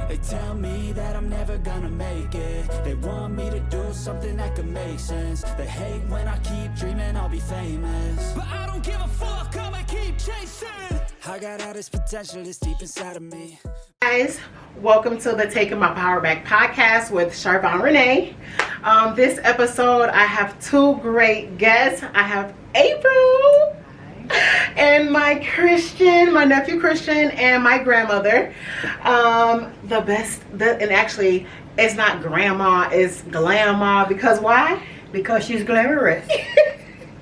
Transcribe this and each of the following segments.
They tell me that I'm never gonna make it. They want me to do something that could make sense. They hate when I keep dreaming I'll be famous, but I don't give a fuck, I'ma keep chasing. I got all this potential that's deep inside of me. Guys, welcome to the Taking My Power Back podcast with Charvonrenee. This episode I have two great guests. I have April and my nephew Christian, and my grandmother. And actually it's not grandma, it's glamma, because why? Because she's glamorous.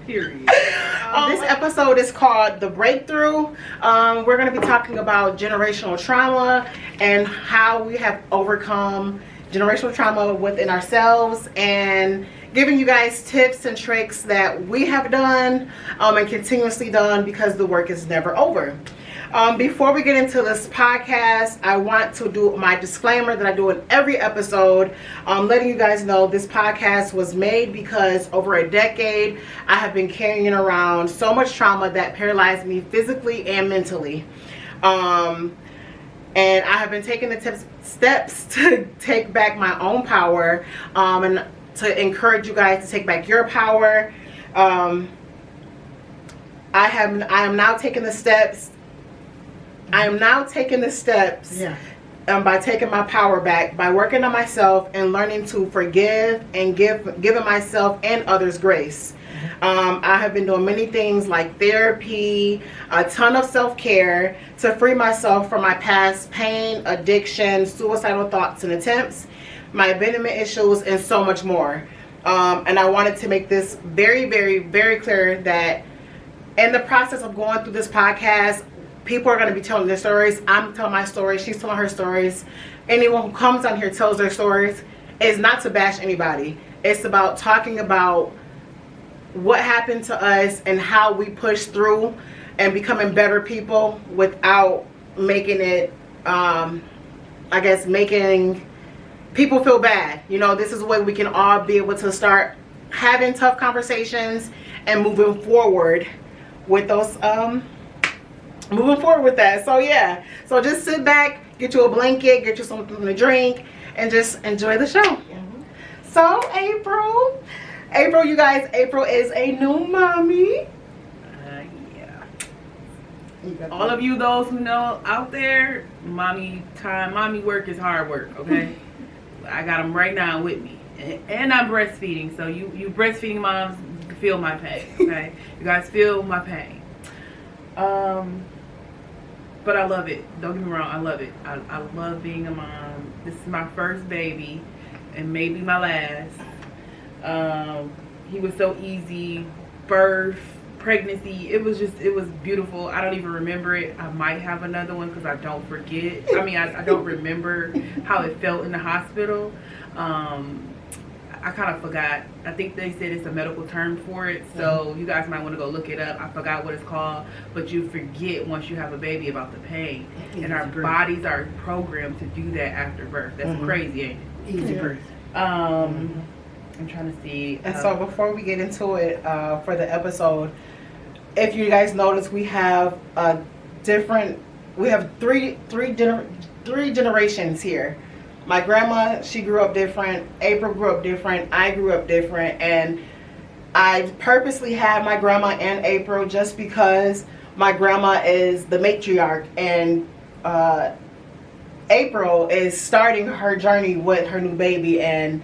Period. This episode is called The Breakthrough. We're going to be talking about generational trauma and how we have overcome generational trauma within ourselves, and giving you guys tips and tricks that we have done and continuously done, because the work is never over. Before we get into this podcast, I want to do my disclaimer that I do in every episode, letting you guys know this podcast was made because over a decade I have been carrying around so much trauma that paralyzed me physically and mentally. And I have been taking the steps to take back my own power, and to encourage you guys to take back your power. I am now taking the steps. By taking my power back, by working on myself and learning to forgive and giving myself and others grace. I have been doing many things like therapy, a ton of self-care to free myself from my past pain, addiction, suicidal thoughts and attempts, my abandonment issues, and so much more. And I wanted to make this very, very, very clear that in the process of going through this podcast, people are going to be telling their stories. I'm telling my story. She's telling her stories. Anyone who comes on here tells their stories. It's not to bash anybody. It's about talking about what happened to us and how we push through and becoming better people without making it, making people feel bad. You know, this is a way we can all be able to start having tough conversations and moving forward with those, So yeah, so just sit back, get you a blanket, get you something to drink, and just enjoy the show. So April, you guys, April is a new mommy. Yeah. All of you, those who know out there, mommy work is hard work, okay? I got them right now with me. And I'm breastfeeding, so you breastfeeding moms feel my pain, okay? You guys feel my pain. But I love it. Don't get me wrong, I love it. I love being a mom. This is my first baby and maybe my last. He was so easy. Birth, pregnancy, it was beautiful. I don't even remember it. I might have another one because I don't forget. I don't remember how it felt in the hospital. I kind of forgot. I think they said it's a medical term for it, so you guys might want to go look it up. I forgot what it's called, but you forget once you have a baby about the pain. And our bodies are programmed to do that after birth. That's crazy, ain't it? Easy birth. I'm trying to see. And so before we get into it for the episode, if you guys notice, we have three generations here. My grandma, she grew up different. April grew up different. I grew up different. And I purposely had my grandma and April just because my grandma is the matriarch, and April is starting her journey with her new baby and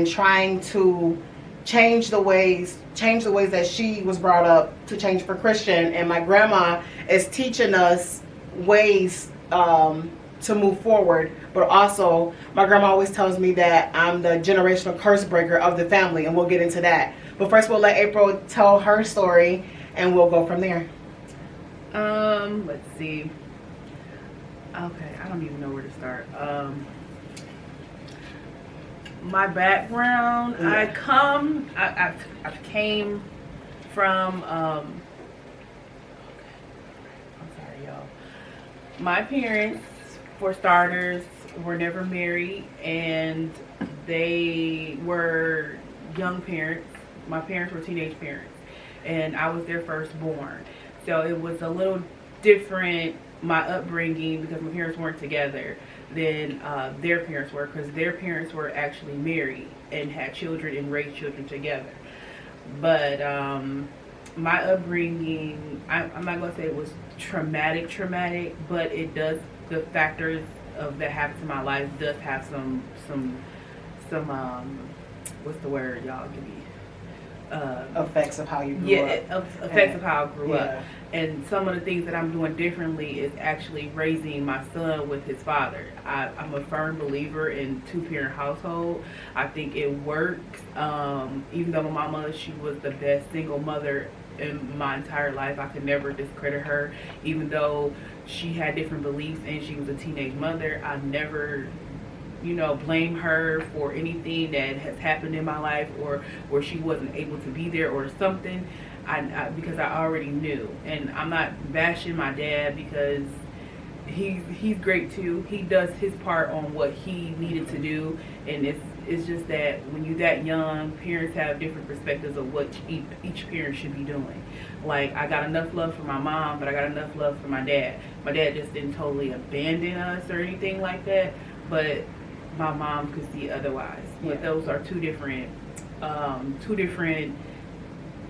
trying to change the ways that she was brought up to change for Christian. And my grandma is teaching us ways to move forward. But also, my grandma always tells me that I'm the generational curse breaker of the family, and we'll get into that. But first, we'll let April tell her story, and we'll go from there. Let's see. Okay, I don't even know where to start. My background, I came from, I'm sorry, y'all. My parents, for starters, were never married, and they were young parents. My parents were teenage parents, and I was their firstborn. So it was a little different my upbringing, because my parents weren't together, than their parents were, because their parents were actually married and had children and raised children together. But my upbringing, I'm not gonna say it was traumatic, but it does, the factors of that happened to my life does have some what's the word, y'all give me, effects of how you grew up. Effects of how I grew up. And some of the things that I'm doing differently is actually raising my son with his father. I'm a firm believer in two-parent household. I think it works. Even though my mama, she was the best single mother in my entire life, I could never discredit her. Even though she had different beliefs and she was a teenage mother, I never, blame her for anything that has happened in my life, or where she wasn't able to be there or something. Because I already knew. And I'm not bashing my dad, because he's great too. He does his part on what he needed to do, and it's just that when you're that young, parents have different perspectives of what each parent should be doing. Like, I got enough love for my mom, but I got enough love for my dad. My dad just didn't totally abandon us or anything like that, but my mom could see otherwise. Yeah. But those are two different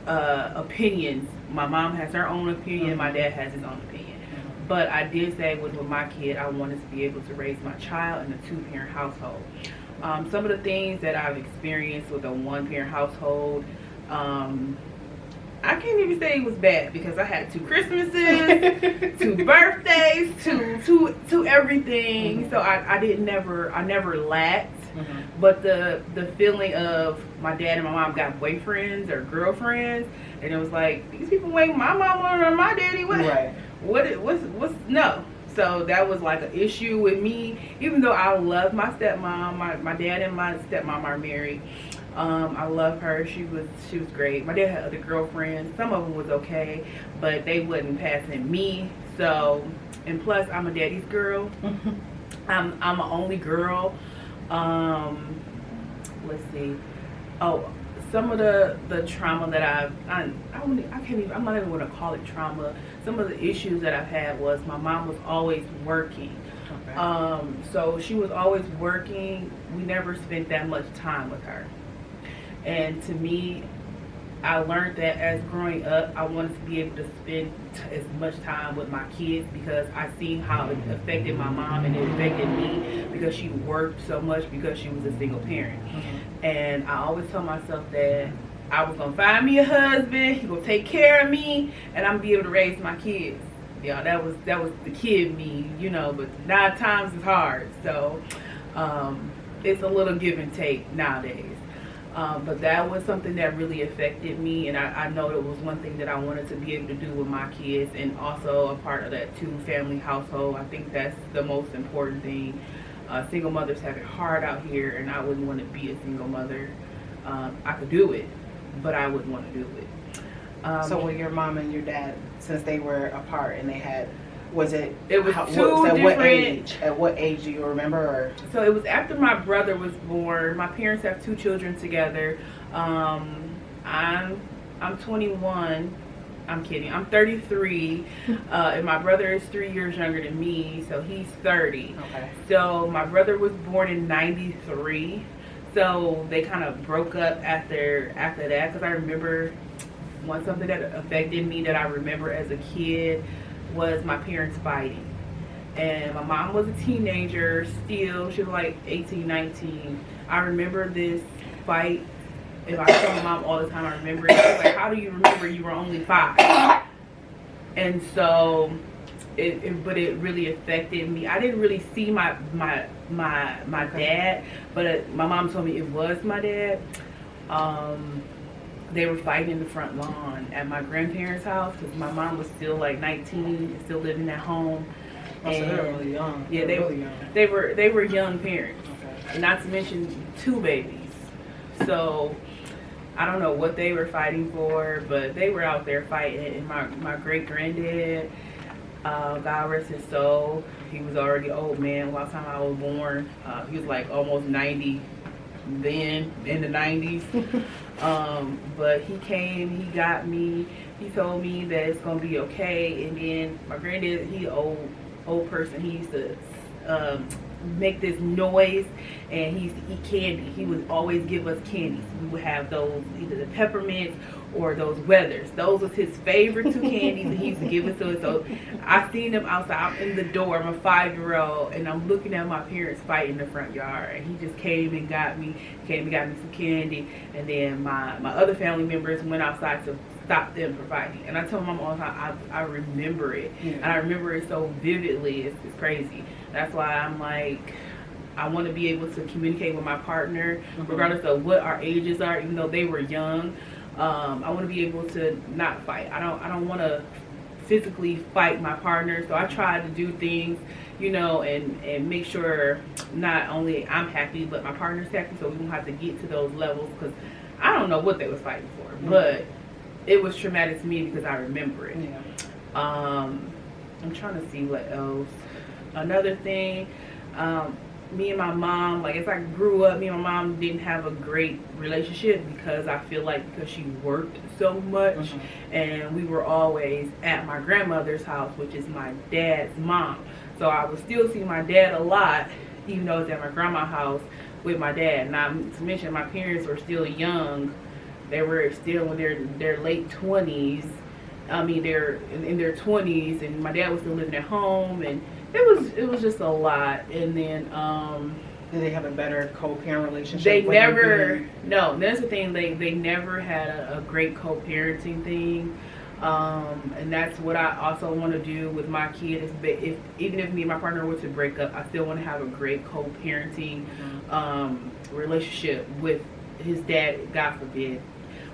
opinions. My mom has her own opinion, my dad has his own opinion. But I did say with my kid, I wanted to be able to raise my child in a two-parent household. Some of the things that I've experienced with a one-parent household, I can't even say it was bad, because I had 2 Christmases, 2 birthdays, two everything. So I never lacked. But the feeling of my dad and my mom got boyfriends or girlfriends, and it was like, these people wait my mama or my daddy, what's no. So that was like an issue with me, even though I love my stepmom. My dad and my stepmom are married. I love her. She was great. My dad had other girlfriends. Some of them was okay, but they wasn't passing me. So, and plus I'm a daddy's girl. I'm an only girl. Let's see. Oh, some of the trauma that I'm not even going to call it trauma. Some of the issues that I've had was my mom was always working. Okay. So she was always working. We never spent that much time with her. And to me, I learned that as growing up, I wanted to be able to spend as much time with my kids, because I seen how it affected my mom and it affected me, because she worked so much because she was a single parent. And I always told myself that I was going to find me a husband, he will take care of me, and I'm going to be able to raise my kids. Yeah, that was the kid me, but 9 times is hard. So it's a little give and take nowadays. But that was something that really affected me, and I know it was one thing that I wanted to be able to do with my kids, and also a part of that 2-family household. I think that's the most important thing. Single mothers have it hard out here, and I wouldn't want to be a single mother. I could do it, but I wouldn't want to do it. So with your mom and your dad, since they were apart and they had, it was two different. At what age do you remember? Or? So it was after my brother was born. My parents have 2 children together. I'm 21. I'm kidding. I'm 33, and my brother is 3 years younger than me, so he's 30. Okay. So my brother was born in '93. So they kind of broke up after that, because I remember something that affected me that I remember as a kid was my parents fighting. And my mom was a teenager still. She was like 18, 19. I remember this fight, and I tell my mom all the time I remember it. She was like, how do you remember you were only 5? And so but it really affected me. I didn't really see my dad, but my mom told me it was my dad. They were fighting in the front lawn at my grandparents' house, because my mom was still like 19 and still living at home. Oh, so they were really young. Yeah, they were young parents. Okay. Not to mention 2 babies. So I don't know what they were fighting for, but they were out there fighting. And my great granddad, God rest his soul, he was already old man by the time I was born. He was like almost 90. then in the 90s. But he came, he got me, he told me that it's gonna be okay. And then my granddad, he old person, he used to make this noise, and he used to eat candy. He would always give us candies. We would have those, either the peppermints or those Weathers. Those was his favorite two candies that he used to give us to us. So I seen them outside. I'm in the door. I'm a 5-year-old, and I'm looking at my parents fight in the front yard. And he just came and got me some candy. And then my other family members went outside to stop them from fighting. And I tell my mom all the time, I remember it. Yeah. And I remember it so vividly. It's crazy. That's why I'm like, I want to be able to communicate with my partner, regardless of what our ages are, even though they were young. I want to be able to not fight. I don't want to physically fight my partner. So I try to do things, you know, and make sure not only I'm happy, but my partner's happy. So we don't have to get to those levels, because I don't know what they was fighting for, but it was traumatic to me because I remember it. Yeah. I'm trying to see what else. Another thing, me and my mom, like as I grew up, me and my mom didn't have a great relationship, because I feel like because she worked so much, and we were always at my grandmother's house, which is my dad's mom. So I would still see my dad a lot, even though it's at my grandma's house with my dad. Now, to mention, my parents were still young. They were still in their late 20s. I mean, they're in their 20s, and my dad was still living at home, and it was just a lot. And then did they have a better co-parent relationship? They never. No, that's the thing. They never had a great co-parenting thing. And that's what I also want to do with my kid. Is even if me and my partner were to break up, I still want to have a great co-parenting relationship with his dad, God forbid,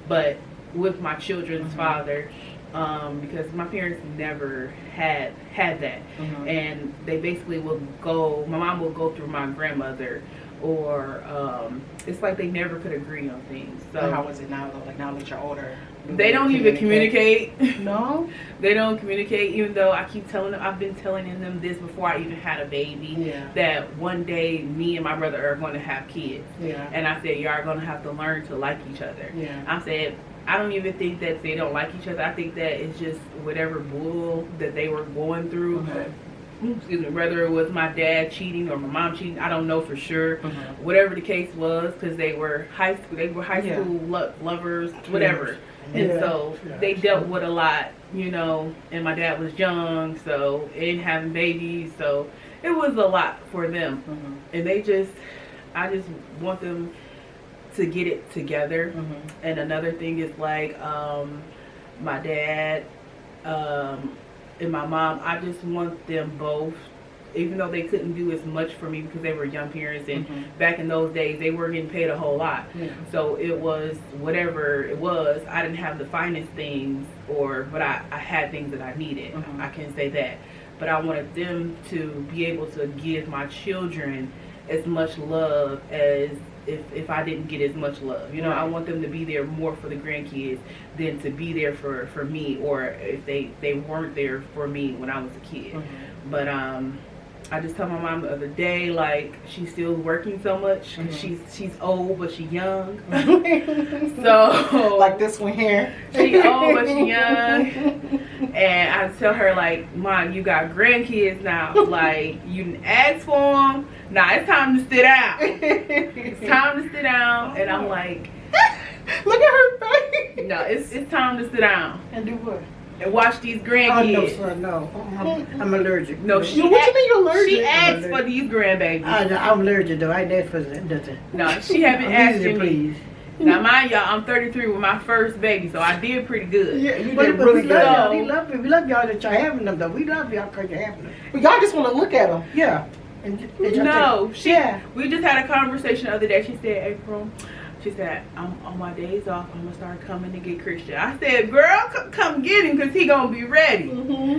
but with my children's father, because my parents never had that. And they basically will go, my mom will go through my grandmother, or it's like they never could agree on things. So how is it now though? Like now that you're older, they don't even communicate. No, they don't communicate. Even though I keep telling them, I've been telling them this before I even had a baby, that one day me and my brother are going to have kids. And I said, you are going to have to learn to like each other. I said, I don't even think that they don't like each other. I think that it's just whatever bull that they were going through. Excuse me, whether it was my dad cheating or my mom cheating, I don't know for sure. Whatever the case was, because they were high school lovers, whatever. And so they dealt with a lot, you know, and my dad was young, so and having babies, so it was a lot for them. And I just want them to get it together. And another thing is like my dad and my mom, I just want them both, even though they couldn't do as much for me because they were young parents, and back in those days they weren't getting paid a whole lot. So it was whatever it was. I didn't have the finest things, but I had things that I needed. I can say that. But I wanted them to be able to give my children as much love as if I didn't get as much love. You know, I want them to be there more for the grandkids than to be there for me, or if they weren't there for me when I was a kid. But I just told my mom the other day, like, she's still working so much, because she's old but she's young. So like this one here, she old but she young. And I tell her, like, Mom, you got grandkids now, like, you didn't ask for them, now it's time to sit down. It's time to sit down. And I'm like, look at her face. no, it's time to sit down And do what? and watch these grandkids. Oh, no, son, no. I'm allergic. No, What you mean you're allergic? She asked for these grandbabies. I'm allergic, though. I ain't there for nothing. No, she haven't asked Easy, me. please. Now, mind y'all, I'm 33 with my first baby, so I did pretty good. Yeah, you But- did but really we good. love We love y'all that y'all having them, though. We love y'all because you're having them. But y'all just want to look at them. Yeah. And did y'all No, take- we just had a conversation the other day. She said, April, she said, I'm on my days off, I'm gonna start coming to get Christian. I said, girl, come get him, because he gonna be ready.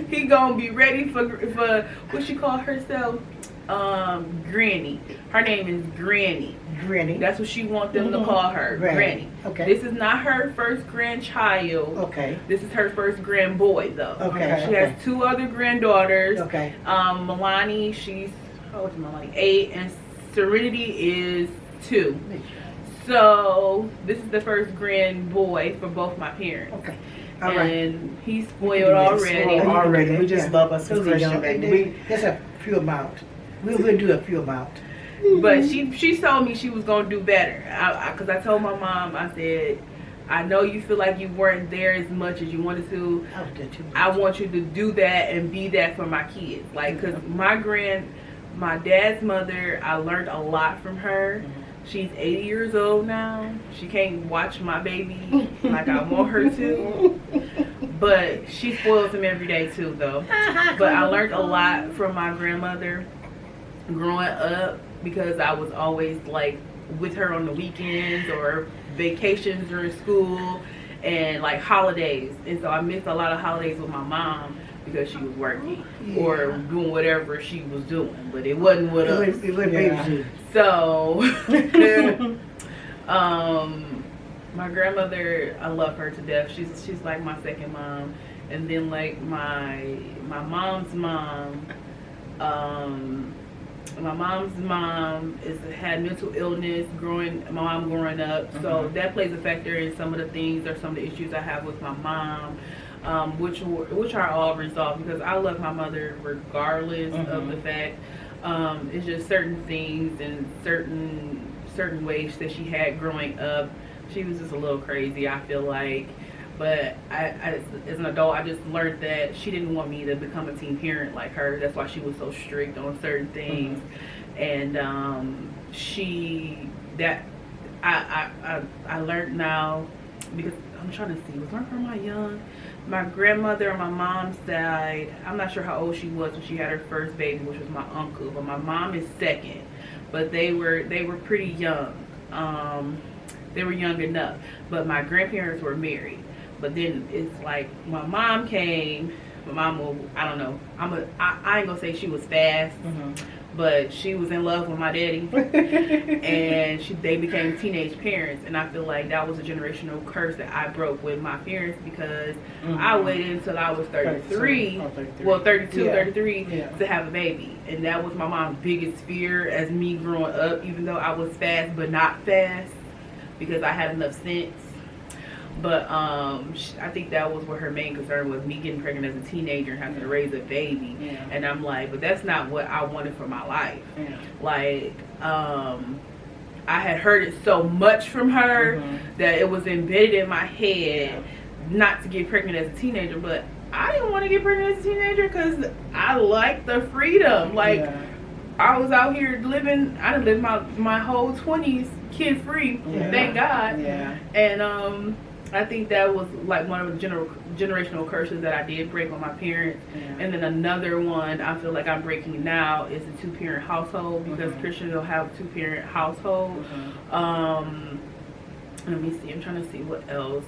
He gonna be ready for what she call herself, Granny. Her name is Granny. Granny. That's what she wants them to call her, Granny. Okay. This is not her first grandchild. Okay. This is her first grandboy, though. Okay. She has 2 other granddaughters. Okay. Milani, she's, how old is Milani? 8, and Serenity is 2. So this is the first grand boy for both my parents. Okay. All right. And he's spoiled already. Already. We just love us some Those are Christian young. baby. That's a few amount. We'll do a few amount. But she told me she was gonna do better. Cause I told my mom, I said, I know you feel like you weren't there as much as you wanted to. I was there too. I want you to do that and be that for my kids. Like, cause my dad's mother, I learned a lot from her. She's 80 years old now. She can't watch my baby like I want her to. But she spoils him every day too, though. But I learned a lot from my grandmother growing up because I was always like with her on the weekends or vacations during school and like holidays. And so I missed a lot of holidays with my mom because she was working or doing whatever she was doing, but it wasn't with us. It was baby. So, my grandmother, I love her to death. She's like my second mom, and then like my mom's mom. My mom's mom had mental illness growing up, so that plays a factor in some of the things or some of the issues I have with my mom. Which are all resolved because I love my mother regardless of the fact. It's just certain things and certain ways that she had growing up. She was just a little crazy, I feel like. But I as an adult, I just learned that she didn't want me to become a teen parent like her. That's why she was so strict on certain things. And I learned now because I'm trying to see, was one from my young? My grandmother on my mom's side, I'm not sure how old she was when she had her first baby, which was my uncle, but my mom is second. But they were pretty young. They were young enough. But my grandparents were married. But then it's like my mom came. My mom, I don't know. I ain't gonna say she was fast, but she was in love with my daddy, and they became teenage parents. And I feel like that was a generational curse that I broke with my parents because I waited until I was 33, well 32, 33 to have a baby, and that was my mom's biggest fear as me growing up. Even though I was fast, but not fast because I had enough sense. But I think that was what her main concern was, me getting pregnant as a teenager and having to raise a baby. And I'm like, but that's not what I wanted for my life. Like, I had heard it so much from her that it was embedded in my head not to get pregnant as a teenager. But I didn't want to get pregnant as a teenager because I liked the freedom. Like, I was out here living, I done lived my whole 20s kid free, thank God. And I think that was like one of the generational curses that I did break on my parents. And then another one I feel like I'm breaking now is a 2-parent household because Christians don't have a 2-parent household. Let me see, I'm trying to see what else.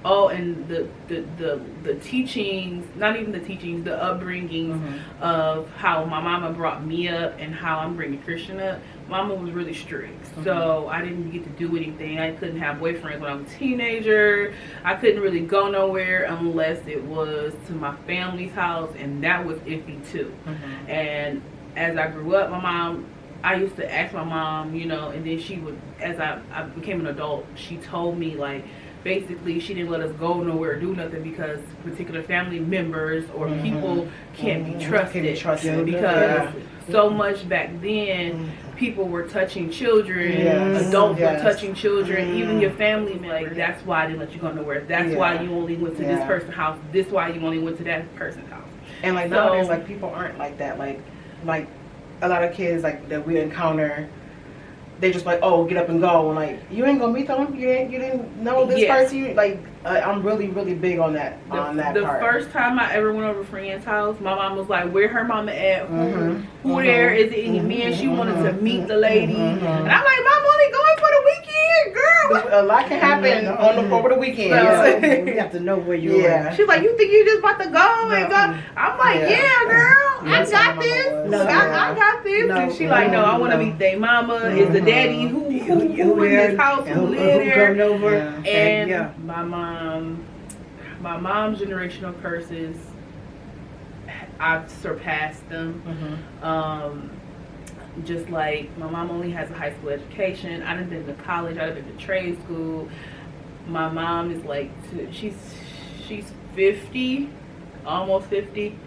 And the teachings, not even the teachings, the upbringings of how my mama brought me up and how I'm bringing Christian up. Mama was really strict, so I didn't get to do anything. I couldn't have boyfriends when I was a teenager. I couldn't really go nowhere unless it was to my family's house, and that was iffy too. And as I grew up, I used to ask my mom, you know, and then she would, as I became an adult, she told me like, basically she didn't let us go nowhere or do nothing because particular family members or people can't be trusted because so much back then people were touching children, adults were touching children, even your family, like, that's why I didn't let you go nowhere, that's why you only went to this person's house, this why you only went to that person's house. And like nowadays, like, people aren't like that. Like a lot of kids like that we encounter, they just like, oh, get up and go. And like, you ain't gonna meet them. You didn't know this person. You, like, I'm really big on that. The first time I ever went over a friend's house, my mom was like, where her mama at? Who there? Is it any men? She wanted to meet the lady. And I'm like, Mom, only going for the weekend, girl. A lot can happen over the weekend. So, you have to know where you are. She's like, you think you just about to go and go? I'm like, yeah, girl, I got this. I got this. And she like, no, I want to meet their mama. Is the daddy who in this house, who live there? Over. And my mom's generational curses, I've surpassed them. Just like my mom only has a high school education. I done been to college. I done been to trade school. My mom is like, she's 50, almost 50.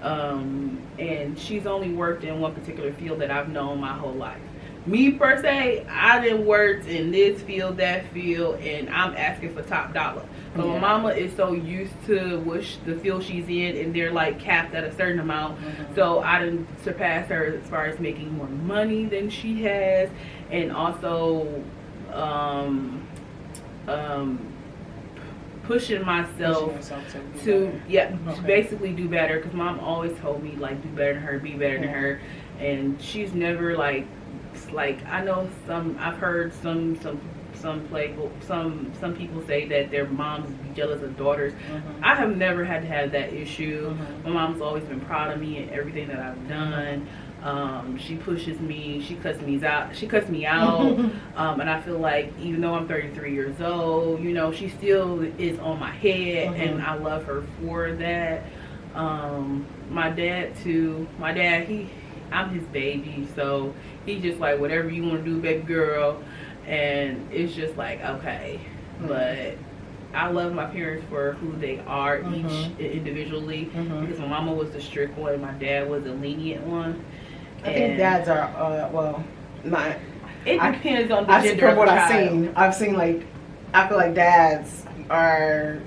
And she's only worked in one particular field that I've known my whole life. Me per se, I done worked in this field, that field, and I'm asking for top dollar. But my mama is so used to the field she's in, and they're like capped at a certain amount. So I done surpassed her as far as making more money than she has, and also pushing myself to basically do better, because mom always told me like do better than her, be better than her, and she's never like I know I've heard some people say that their moms be jealous of daughters. I have never had to have that issue. My mom's always been proud of me and everything that I've done. She pushes me, she cuts me out, and I feel like even though I'm 33 years old, you know, she still is on my head, and I love her for that. My dad too. I'm his baby, so he's just like, whatever you want to do, baby girl, and it's just like, okay. But I love my parents for who they are, each individually, because my mama was the strict one and my dad was the lenient one. I think dads are it depends on the gender from what of the I've seen like, I feel like dads are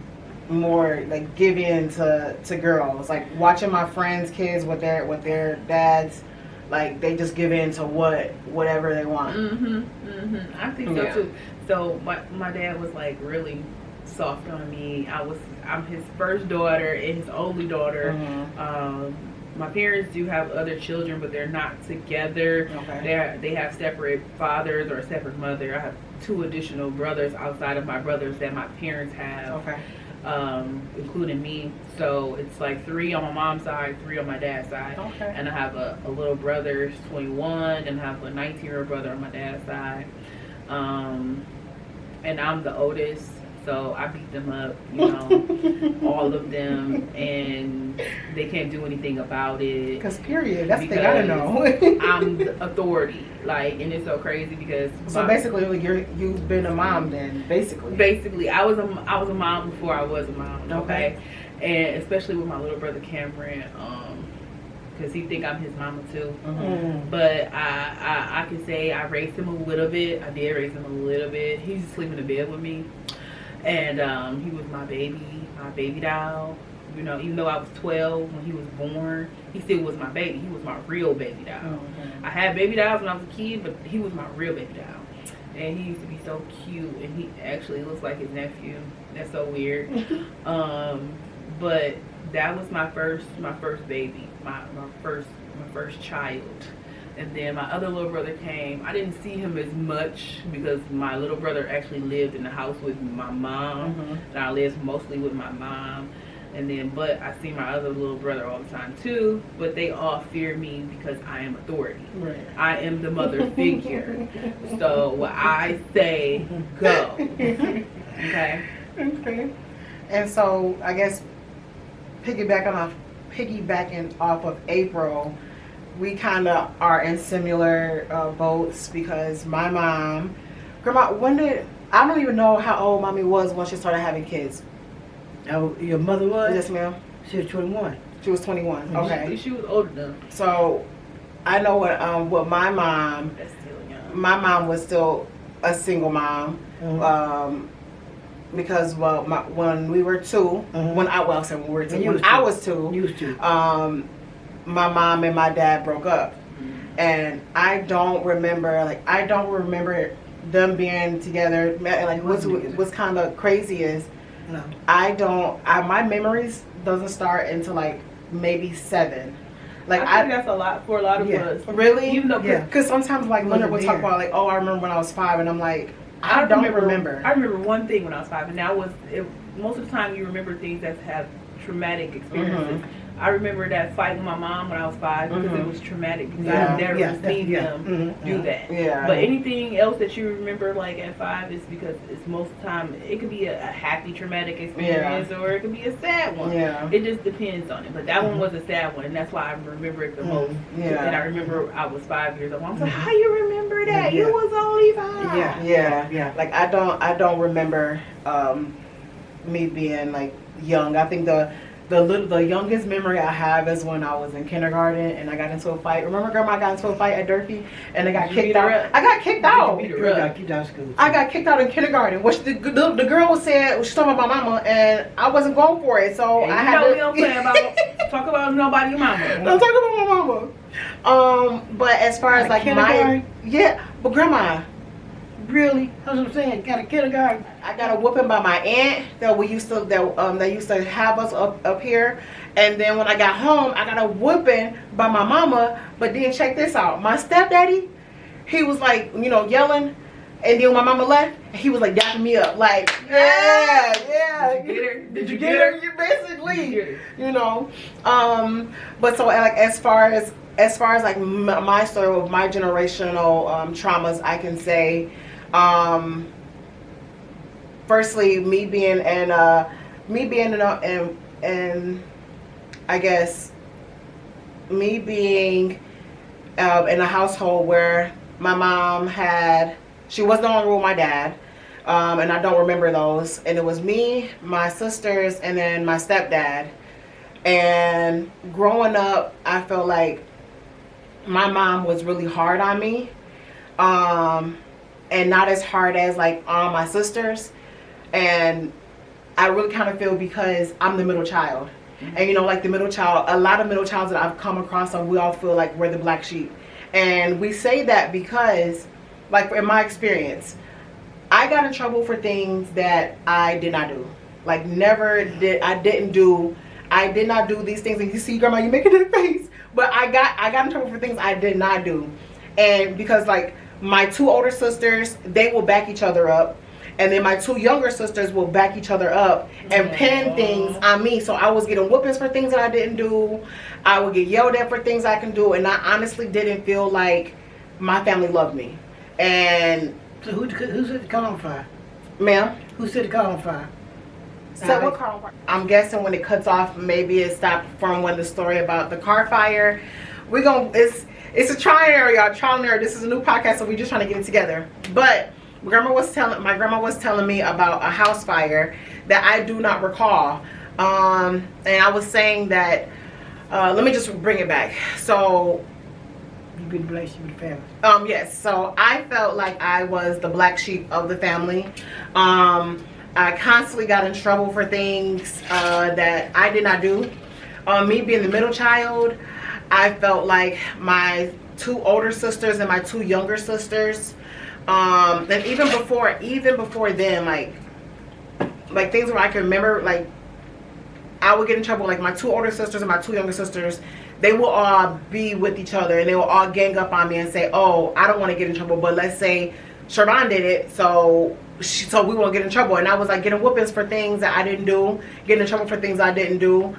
more like give in to girls. Like watching my friends' kids with their dads, like they just give in to whatever they want. I think so too. So my dad was like really soft on me. I'm his first daughter and his only daughter. My parents do have other children, but they're not together. They have separate fathers or a separate mother. I have 2 additional brothers outside of my brothers that my parents have, including me. So it's like 3 on my mom's side, 3 on my dad's side. And I have a little brother, who's 21, and I have a 19-year-old brother on my dad's side. And I'm the oldest, so I beat them up, you know, all of them, and they can't do anything about it. That's the thing I don't know. I'm the authority, like, and it's so crazy because. So basically, you've been a mom then, basically. Basically, I was a mom before I was a mom. Okay, and especially with my little brother Cameron, because he think I'm his mama too. But I can say I raised him a little bit. I did raise him a little bit. He used to sleep in the bed with me. And he was my baby doll. You know, even though I was 12 when he was born, he still was my baby. He was my real baby doll. I had baby dolls when I was a kid, but he was my real baby doll. And he used to be so cute, and he actually looks like his nephew. That's so weird. But that was my first baby, my first child. And then my other little brother came. I didn't see him as much because my little brother actually lived in the house with my mom. And I lived mostly with my mom. And then, but I see my other little brother all the time too. But they all fear me because I am authority. I am the mother figure. So what I say, go. Okay. And so I guess piggybacking off of April, we kind of are in similar boats because my grandma, I don't even know how old mommy was when she started having kids. Oh, your mother was? Yes, ma'am. She was 21. She was 21. Okay. She was older though. So I know what my mom. That's still young. My mom was still a single mom. Because when we were 2, when I was 2, Used to. my mom and my dad broke up, and I don't remember them being together. Like what's kind of crazy is my memories doesn't start until like maybe 7. Like I think that's a lot for a lot of us. Really? Even though, because sometimes like Leonard will talk about like, oh, I remember when I was 5, and I'm like, I don't remember. I remember one thing when I was 5, and that was most of the time you remember things that have traumatic experiences. I remember that fight with my mom when I was 5 because it was traumatic because Yeah. I've never seen them do that. Yeah. But anything else that you remember like at 5 is because it's most of the time it could be a happy traumatic experience or it could be a sad one. Yeah. It just depends on it. But that one was a sad one, and that's why I remember it the most. Yeah. And I remember I was 5 years old. I was like, how you remember that? You was only 5. Yeah. Like I don't remember me being like young. I think the youngest memory I have is when I was in kindergarten and I got into a fight. Remember, Grandma got into a fight at Durfee and I got kicked out. I got kicked out. I got kicked out in kindergarten. Which the girl said she talking about my mama and I wasn't going for it. So I had to. We don't play about talk about nobody your mama. Don't talk about my mama. But as far as like but Grandma. Really? That's what I'm saying. Got a kindergarten. I got a whooping by my aunt that used to have us up here, and then when I got home, I got a whooping by my mama. But then check this out, my stepdaddy, he was like yelling, and then when my mama left, he was like dapping me up, like yeah. Did you get her? You basically, But so like as far as like my story of my generational traumas, I can say. Firstly, me being in I guess me being in a household where my mom she was no longer with my dad, and I don't remember those, and it was me, my sisters, and then my stepdad. And growing up, I felt like my mom was really hard on me. And not as hard as like all my sisters, and I really kind of feel because I'm the middle child, and like the middle child, a lot of middle childs that I've come across, we all feel like we're the black sheep, and we say that because, like in my experience, I got in trouble for things that I did not do, like I did not do these things, and you see, Grandma, you making that face, but I got in trouble for things I did not do, and because like. My 2 older sisters, they will back each other up. And then my 2 younger sisters will back each other up and pin things on me. So I was getting whoopings for things that I didn't do. I would get yelled at for things I can do. And I honestly didn't feel like my family loved me. And so who set the car on fire? Ma'am? Who set the car on fire? So what car on fire? I'm guessing when it cuts off, maybe it stopped from when the story about the car fire. It's a trial and error, y'all. Trial and error. This is a new podcast, so we're just trying to get it together. But my grandma was telling me about a house fire that I do not recall. And I was saying that. Let me just bring it back. So. You've been blessed with the family. Yes. So I felt like I was the black sheep of the family. I constantly got in trouble for things that I did not do. Me being the middle child. I felt like my 2 older sisters and my 2 younger sisters, and even before then, like things where I can remember, like I would get in trouble. Like my 2 older sisters and my 2 younger sisters, they will all be with each other and they will all gang up on me and say, "Oh, I don't want to get in trouble, but let's say Charvon did it, so we won't get in trouble." And I was like getting whoopings for things that I didn't do, getting in trouble for things I didn't do.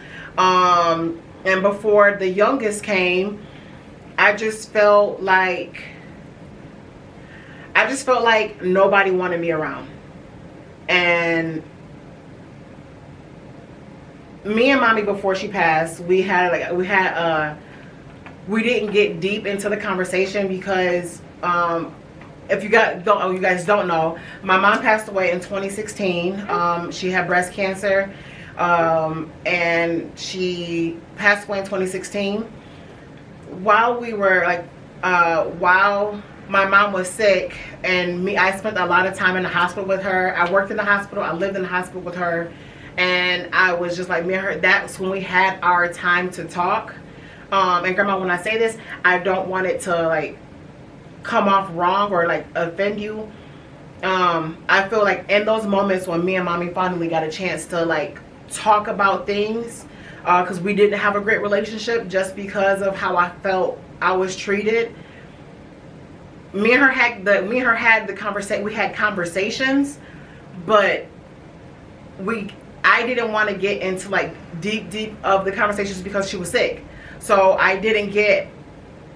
And before the youngest came, I just felt like nobody wanted me around. And me and Mommy, before she passed, we didn't get deep into the conversation because if you guys don't know, my mom passed away in 2016. She had breast cancer. And she passed away in 2016. While my mom was sick, and I spent a lot of time in the hospital with her. I worked in the hospital. I lived in the hospital with her, and I was just like, me and her. That's when we had our time to talk. And Grandma, when I say this, I don't want it to like come off wrong or like offend you. I feel like in those moments when me and Mommy finally got a chance to like talk about things, because we didn't have a great relationship just because of how I felt I was treated. Me and her had the conversation. We had conversations, but I didn't want to get into like deep of the conversations because she was sick. So I didn't get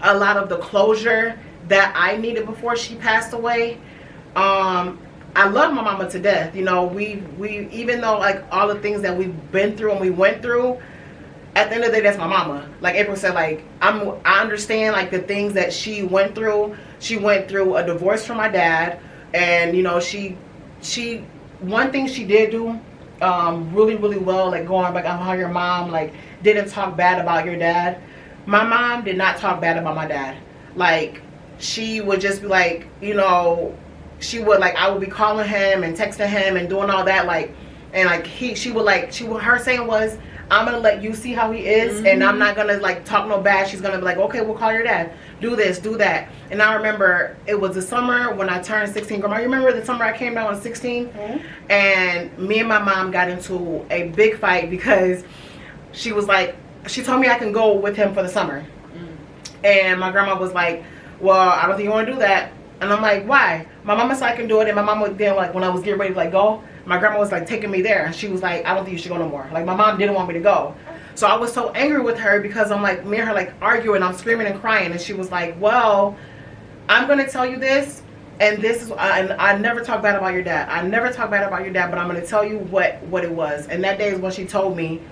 a lot of the closure that I needed before she passed away. I love my mama to death. You know, we even though like all the things that we've been through and we went through, at the end of the day, that's my mama. Like April said, like I understand like the things that she went through. She went through a divorce from my dad, and you know, she one thing she did do really well, like going back on how your mom like didn't talk bad about your dad. My mom did not talk bad about my dad. Like she would just be like, you know, she would like, I would be calling him and texting him and doing all that, like, and like her saying was, I'm gonna let you see how he is, and I'm not gonna like talk no bad. She's gonna be like, okay, we'll call your dad, do this, do that. And I remember it was the summer when I turned 16. Grandma, you remember the summer I came down on 16? And me and my mom got into a big fight because she was like, she told me I can go with him for the summer. And my grandma was like, well, I don't think you want to do that. And I'm like, why? My mama said I can do it. And my mama then, like, when I was getting ready to like go, my grandma was like taking me there. And she was like, I don't think you should go no more. Like, my mom didn't want me to go. So I was so angry with her because I'm like, me and her like arguing, I'm screaming and crying. And she was like, well, I'm going to tell you this. And this is, and I never talk bad about your dad. I never talk bad about your dad, but I'm going to tell you what it was. And that day is when she told me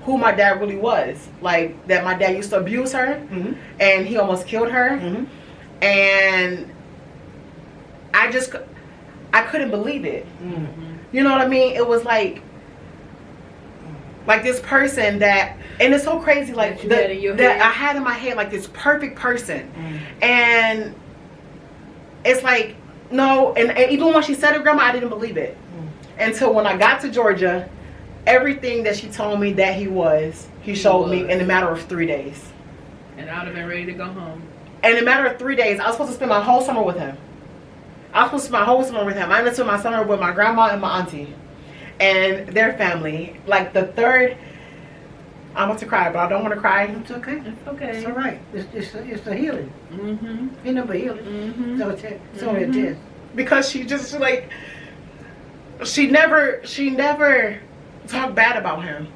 who my dad really was. Like, that my dad used to abuse her, and he almost killed her. And I couldn't believe it. You know what I mean? It was like this person that, and it's so crazy, like that I had in my head, like this perfect person. And it's like, no, and even when she said it, Grandma, I didn't believe it. Until when I got to Georgia, everything that she told me that he showed me in a matter of 3 days. And I would have been ready to go home. And in a matter of 3 days, I was supposed to spend my whole summer with him. I was supposed to spend my whole summer with him. I went to my summer with my grandma and my auntie and their family. Like the third, I'm about to cry, but I don't want to cry. It's okay. It's okay. It's all right. It's a healing. Ain't no but healing. So it's only a test. Because she just like, she never talked bad about him.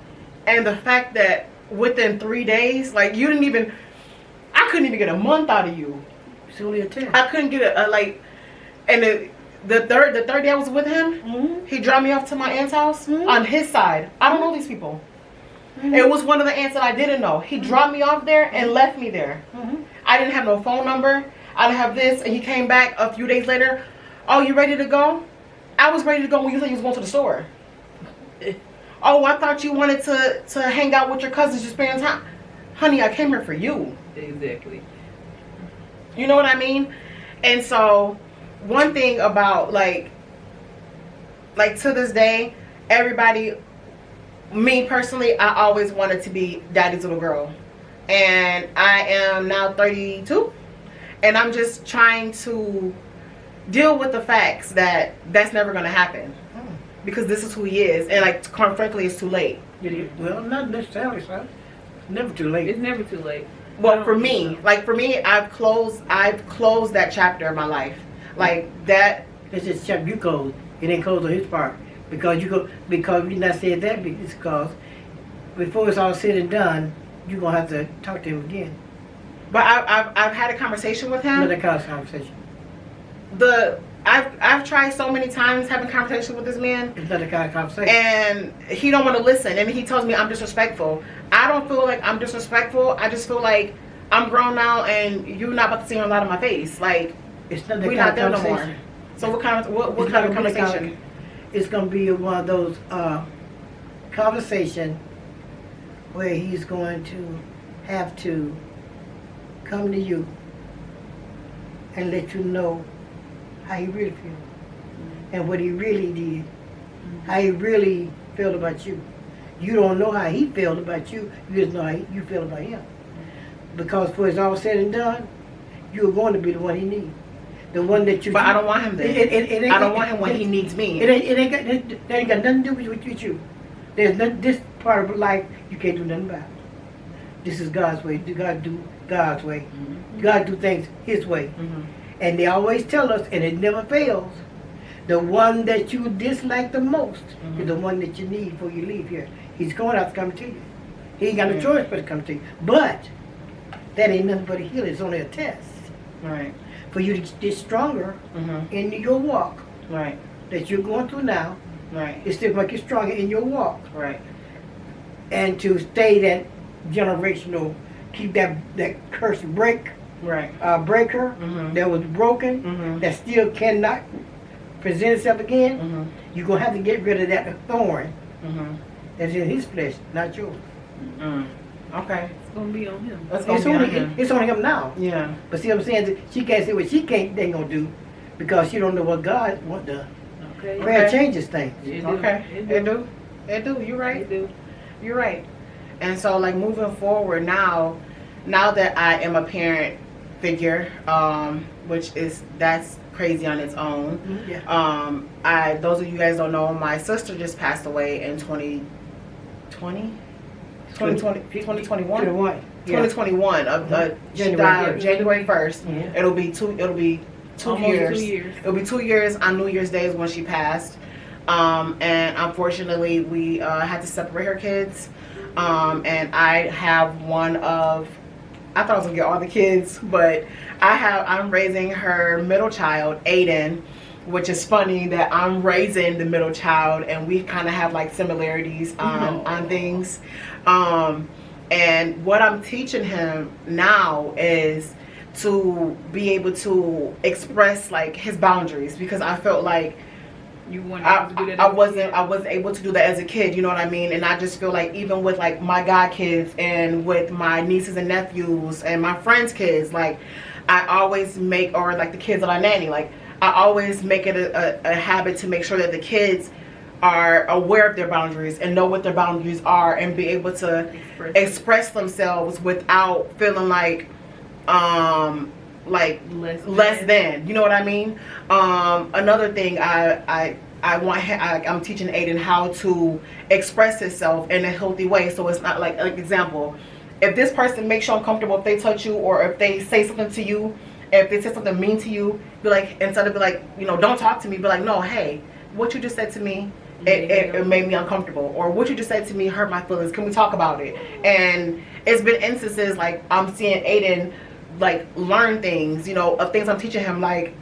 And the fact that within 3 days, like I couldn't even get a month out of you. It's only a test. I couldn't get a like. And the third day I was with him, he dropped me off to my aunt's house on his side. I don't know these people. It was one of the aunts that I didn't know. He dropped me off there and left me there. I didn't have no phone number. I didn't have this. And he came back a few days later. Oh, you ready to go? I was ready to go when you said you was going to the store. Oh, I thought you wanted to hang out with your cousins, just spend time. Honey, I came here for you. Exactly. You know what I mean? And so one thing about like to this day, everybody, me personally, I always wanted to be daddy's little girl. And I am now 32, and I'm just trying to deal with the facts that that's never going to happen, because this is who he is, and like frankly, it's too late. Well, not necessarily, sir. Never too late. It's never too late. Well, for me, I've closed that chapter of my life. Like that. It's just chapter you closed. It ain't closed on his part. Because you not said that because before it's all said and done, you're gonna have to talk to him again. But I've had a conversation with him. Another conversation. I've tried so many times having conversations with this man. It's not a kind of conversation. And he don't want to listen, and he tells me I'm disrespectful. I don't feel like I'm disrespectful. I just feel like I'm grown now, and you're not about to see a lot of my face. Like, it's not we're not there no more. So what kind of conversation? It's gonna be one of those conversation where he's going to have to come to you and let you know how he really feels and what he really did, how he really felt about you. You don't know how he felt about you. You just know how you feel about him. Because for it's all said and done, you're going to be the one he needs. The one that you. But I don't want him there. I don't want him when he needs me. That ain't got nothing to do with you. There's nothing, this part of life you can't do nothing about. This is God's way. You gotta do God's way. You gotta do things His way. And they always tell us, and it never fails, The one that you dislike the most is the one that you need before you leave here. He's going out to come to you. He ain't got no choice but to come to you. But that ain't nothing but a healing. It's only a test. Right. For you to get stronger in your walk Right. that you're going through now. Right. It still make you stronger in your walk. Right. And to stay that generational, keep that curse breaker Right. that was broken, that still cannot present itself again. You're going to have to get rid of that thorn that's in his flesh, not yours. Okay. It's gonna be on him. It's on him now. Yeah. But see what I'm saying? She can't say what they ain't going to do because she don't know what God wants to. Okay. Prayer changes things. Okay. It do. You're right. It do. You're right. And so, like, moving forward now that I am a parent figure, that's crazy on its own. Those of you guys don't know, my sister just passed away in 2021. 2021 she died January 1st. It'll be two years. 2 years. It'll be 2 years on New Year's Day is when she passed. And unfortunately we had to separate her kids. And I have I thought I was gonna get all the kids, but I'm raising her middle child, Aiden, which is funny that I'm raising the middle child and we kind of have like similarities on things. And what I'm teaching him now is to be able to express like his boundaries, because I felt like I wasn't able to do that as a kid, you know what I mean? And I just feel like even with like my god kids and with my nieces and nephews and my friends' kids, like I always make, or like the kids that I nanny, like I always make it a habit to make sure that the kids are aware of their boundaries and know what their boundaries are and be able to express themselves without feeling like less than, you know what I mean? Another thing I'm teaching Aiden how to express himself in a healthy way, so it's not like example, if this person makes you uncomfortable, if they touch you or if they say something to you, if they say something mean to you, be like, instead of be like, you know, don't talk to me, be like, no, hey, what you just said to me, it made me uncomfortable, or what you just said to me hurt my feelings, can we talk about it? And it's been instances like I'm seeing Aiden like learn things, you know, of things I'm teaching him, like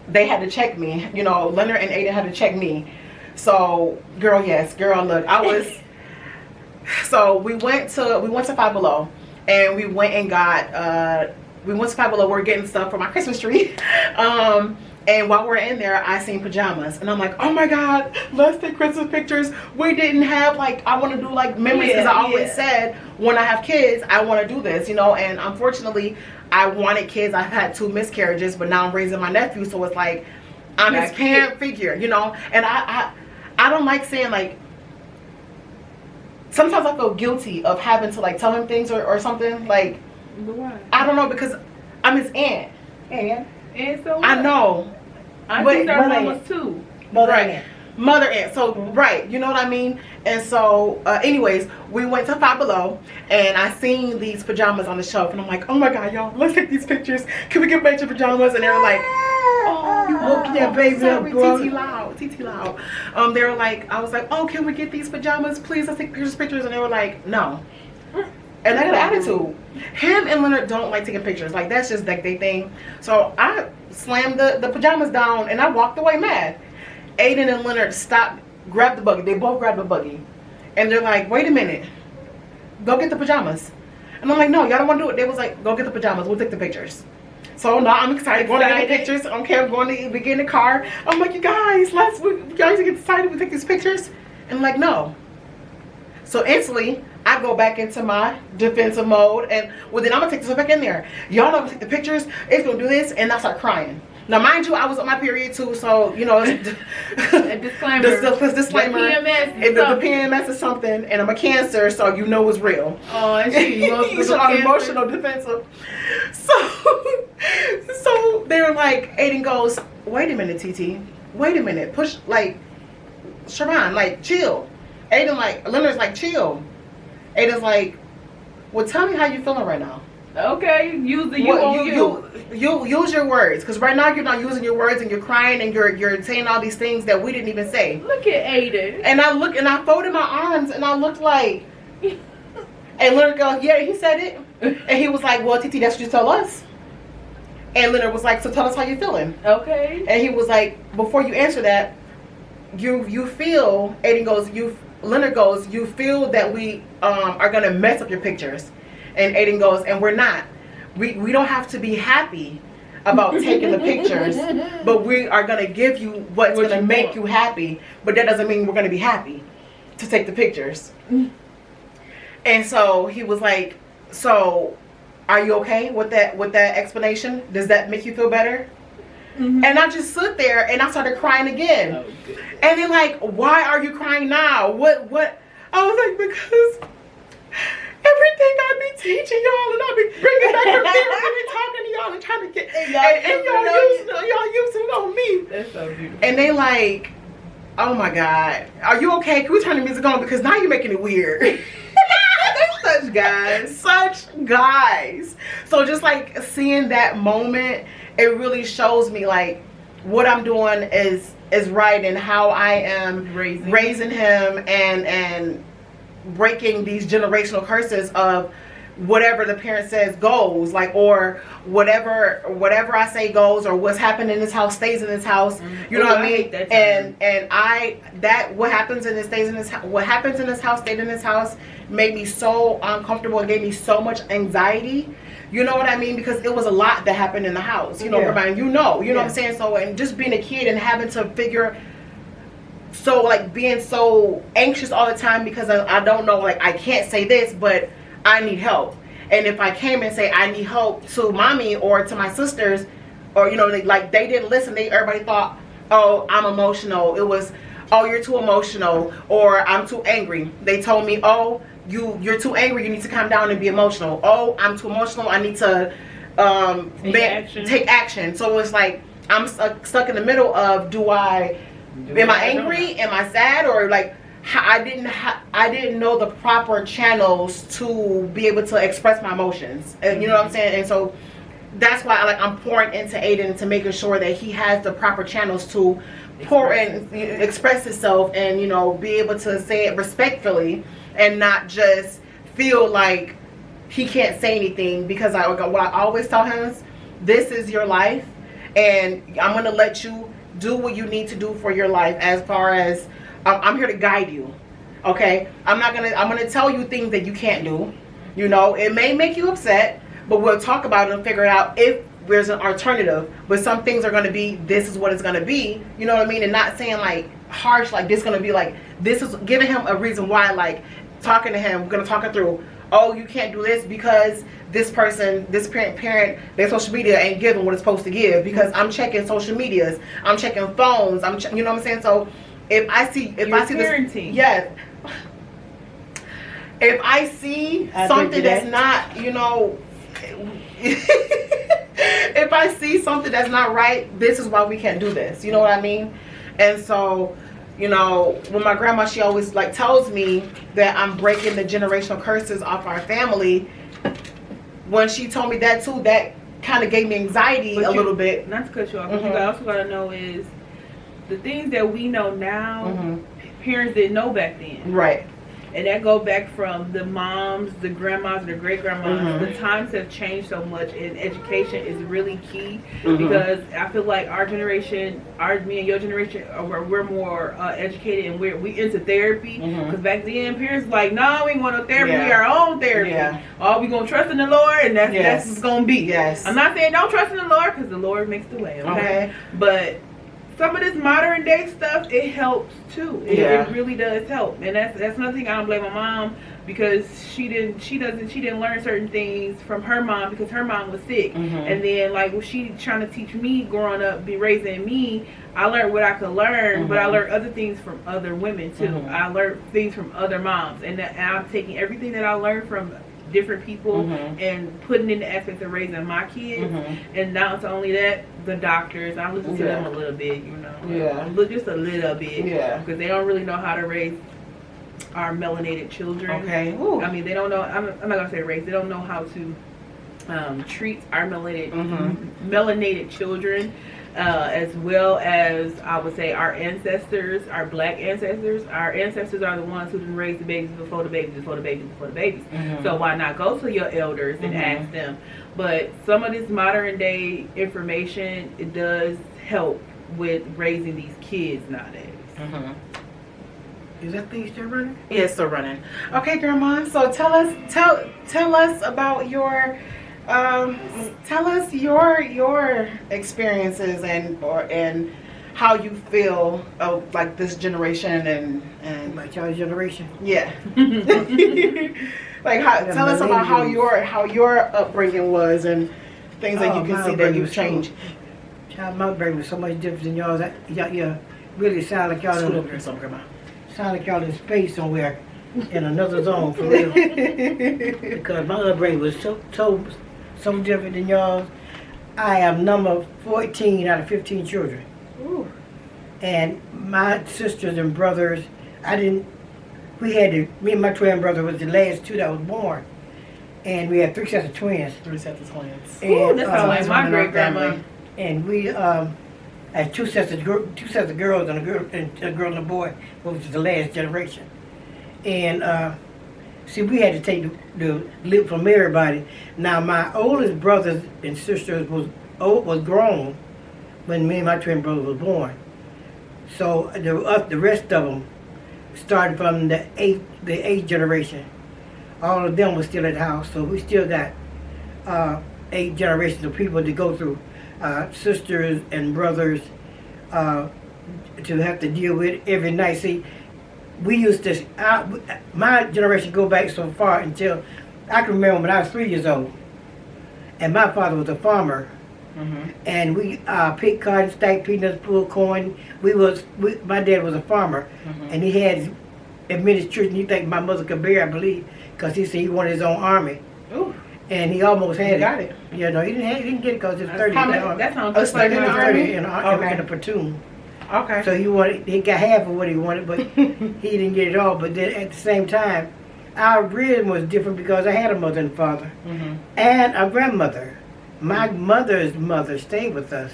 they had to check me, you know, Leonard and Aiden had to check me. So girl, look, I was so we went to Five Below, and we went to Five Below, we're getting stuff for my Christmas tree. And while we're in there, I seen pajamas, and I'm like, oh my god, let's take Christmas pictures. We didn't have like, I want to do like memories, because I always said when I have kids I want to do this, you know. And unfortunately I wanted kids. I've had 2 miscarriages, but now I'm raising my nephew, so it's like I'm his parent figure, you know. And I don't like saying, like, sometimes I feel guilty of having to like tell him things or something, like, why? I don't know, because I'm his aunt. And so what? I know. I But think our mom was too. Mother aunt. So right, you know what I mean. And so anyways, we went to Five Below, and I seen these pajamas on the shelf, and I'm like, oh my god, y'all, let's take these pictures. Can we get a bunch of pajamas? And they were like, oh, you woke that baby up, bro. TT loud. They were like, I was like, oh, can we get these pajamas, please? Let's take pictures. And they were like, no. And I got an attitude. Him and Leonard don't like taking pictures. Like, that's just like their thing. So I slammed the pajamas down and I walked away mad. Aiden and Leonard stopped, grabbed the buggy. They both grabbed the buggy. And they're like, wait a minute. Go get the pajamas. And I'm like, no, y'all don't want to do it. They was like, go get the pajamas. We'll take the pictures. So now I'm excited. Going to get the pictures. Okay, I'm going to get in the car. I'm like, you guys get excited. We take these pictures. And I'm like, no. So instantly, I go back into my defensive mode, and well, then I'm gonna take this back in there. Y'all don't take the pictures. It's gonna do this, and I start crying. Now, mind you, I was on my period too, so you know, a disclaimer. The disclaimer. The PMS is something, and I'm a Cancer, so you know it's real. Oh, and she's emotional defensive. So they were like, Aiden goes, wait a minute, TT. Wait a minute. Push, like, Charvon, like, chill. Aiden, like, Leonard's like, chill. Aiden's like, well, tell me how you feeling right now. Okay, use the you on you. you use your words, because right now you're not using your words and you're crying and you're saying all these things that we didn't even say. Look at Aiden. And I folded my arms and I looked like, and Leonard goes, yeah, he said it. And he was like, well, Titi, that's what you tell us. And Leonard was like, so tell us how you're feeling. Okay. And he was like, before you answer that, you feel, Aiden goes, Leonard goes, you feel that we are going to mess up your pictures. And Aiden goes, and we're not. We don't have to be happy about taking the pictures, but we are going to give you what's going to make you happy. But that doesn't mean we're going to be happy to take the pictures. And so he was like, so are you okay with that explanation? Does that make you feel better? And I just stood there and I started crying again. Oh, and they're like, why are you crying now? What? I was like, because everything I be teaching y'all and I be bringing back her feelings and be talking to y'all and trying to get, and y'all using it on me. That's so beautiful. And they like, oh my God, are you okay? Can we turn the music on? Because now you're making it weird. They're such guys. So just like seeing that moment, it really shows me like what I'm doing is right, and how I am raising him and breaking these generational curses of whatever the parent says goes, like, or whatever I say goes, or what's happened in this house stays in this house. You know what I mean? And what happens in this stays in this what happens in this house stayed in this house made me so uncomfortable and gave me so much anxiety. You know what I mean? Because it was a lot that happened in the house. You know, everybody, you know what I'm saying? So, and just being a kid and having to figure, so like being so anxious all the time because I don't know, like I can't say this, but I need help. And if I came and say I need help to mommy or to my sisters, or you know, they didn't listen. Everybody thought, oh, I'm emotional. It was, oh, you're too emotional, or I'm too angry. They told me, oh, you're too angry. You need to calm down and be emotional. Oh, I'm too emotional. I need to take action. So it's like I'm stuck in the middle of am I angry? Am I sad? Or like I didn't know the proper channels to be able to express my emotions. And you know what I'm saying? And so that's why I'm pouring into Aiden to making sure that he has the proper channels to pour and express himself, and you know, be able to say it respectfully and not just feel like he can't say anything. Because what I always tell him is, this is your life and I'm going to let you do what you need to do for your life. As far as I'm here to guide you, okay? I'm going to tell you things that you can't do. You know, it may make you upset, but we'll talk about it and figure it out if there's an alternative. But some things are going to be, this is what it's going to be, you know what I mean? And not saying like harsh, like this going to be like, this is giving him a reason why, like talking to him, going to talk it through. Oh, you can't do this because this person, this parent, their social media ain't giving what it's supposed to give, because I'm checking social medias, I'm checking phones, you know what I'm saying? So if I see parenting. this, yes. If I see something that's not, you know, if I see something that's not right, this is why we can't do this. You know what I mean? And so, you know, when my grandma, she always like tells me that I'm breaking the generational curses off our family. When she told me that too, that kind of gave me anxiety a little bit. Not to cut you off, but you also got to know is the things that we know now, parents didn't know back then. Right. And that go back from the moms, the grandmas, the great grandmas. The times have changed so much, and education is really key. Because I feel like our generation, me and your generation, we're more educated, and we into therapy. Because back then, parents were like, no, we ain't want no therapy. We our own therapy. Oh, we gonna trust in the Lord, and that's what's gonna be. Yes. I'm not saying don't trust in the Lord, because the Lord makes the way. Okay. But some of this modern day stuff, it helps too. It really does help, and that's another thing. I don't blame my mom, because she didn't learn certain things from her mom, because her mom was sick. And then like when she trying to teach me growing up, raising me, I learned what I could learn, but I learned other things from other women too. I learned things from other moms, and I'm taking everything that I learned from different people and putting in the aspect of raising my kids. And not only that, the doctors, I listen to them a little bit, you know, just a little bit, because they don't really know how to raise our melanated children. I mean, they don't know, I'm not gonna say raise, they don't know how to treats our melanated children, as well as I would say our ancestors, our black ancestors. Our ancestors are the ones who didn't raise the babies before the babies. So why not go to your elders and ask them? But some of this modern day information, it does help with raising these kids nowadays. Is that thing still running? Yeah, it's still running. Okay, Grandma. So tell us about your your experiences and how you feel of like this generation and My child's generation. yeah. Like tell us about how your upbringing was and things that you can see that you've changed. Child, my upbringing was so much different than y'all's. Y'all really sound like y'all Grandma. sound like y'all in space somewhere in another zone for real. Because my upbringing was so different than y'all's. I am number 14 out of 15 children. Ooh. And my sisters and brothers, me and my twin brother was the last two that was born. And we had 3 sets of twins. 3 sets of twins. And, Ooh, that sounds like my great grandma. And we had 2 sets of girls and a girl and a boy, which was the last generation. And see, we had to take the lip from everybody. Now, my oldest brothers and sisters was grown when me and my twin brother was born. So the rest of them started from the eighth generation. All of them were still at the house, so we still got 8 generations of people to go through, sisters and brothers to have to deal with every night. See, we used to, my generation go back so far until I can remember when I was 3 years old, and my father was a farmer. And we picked cotton, stacked peanuts, pulled corn. My dad was a farmer, and he had administration. He think my mother could bear, I believe, because he said he wanted his own army. Ooh. And he almost had got it. Yeah, no, he didn't get it because he was 30. That sounds just like in the my army? in a platoon. Okay. So he got half of what he wanted, but he didn't get it all. But then at the same time, our rhythm was different because I had a mother and father and a grandmother. My mother's mother stayed with us.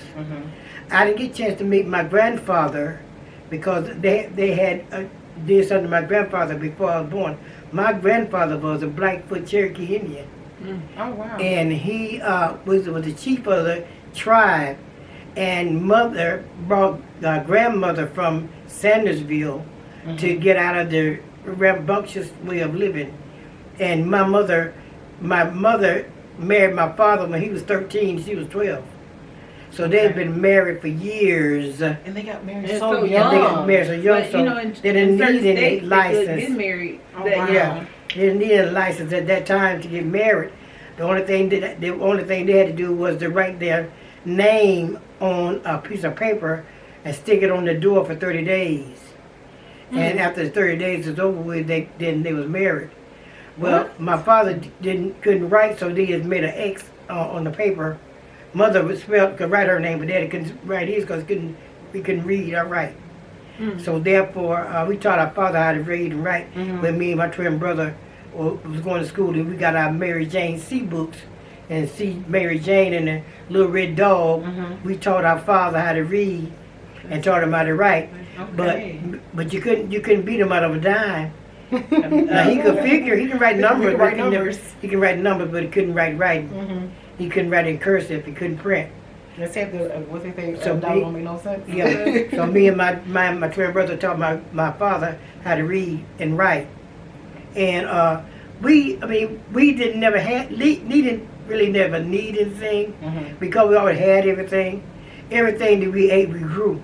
I didn't get a chance to meet my grandfather because they had did something to my grandfather before I was born. My grandfather was a Blackfoot Cherokee Indian. Oh wow. And he was the chief of the tribe. And mother brought grandmother from Sandersville to get out of the rambunctious way of living. And my mother married my father when he was 13, she was 12. So they'd been married for years. And they got married And so so young. They got married so young, But, so you know, in they didn't certain need any states, they license. could get married. Oh, that wow. Yeah, they didn't need a license at that time to get married. The only thing they had to do was to write their name on a piece of paper and stick it on the door for 30 days. And after the 30 days was over with, they was married. Well, my father couldn't write, so they just made an X on the paper. Mother could write her name, but Daddy couldn't write his because we couldn't read or write. So therefore, we taught our father how to read and write. When me and my twin brother was going to school, and we got our Mary Jane C books and see Mary Jane and the Little Red Dog. We taught our father how to read and taught him how to write. Okay. But you couldn't beat him out of a dime. Now, he could figure, he can write numbers. He can write numbers, but he couldn't write writing. He couldn't write in cursive. He couldn't print. Let's have the what's they think? So That don't make no sense. Yeah. So me and my twin brother taught my father how to read and write. And we didn't never never need anything because we always had everything. Everything that we ate, we grew.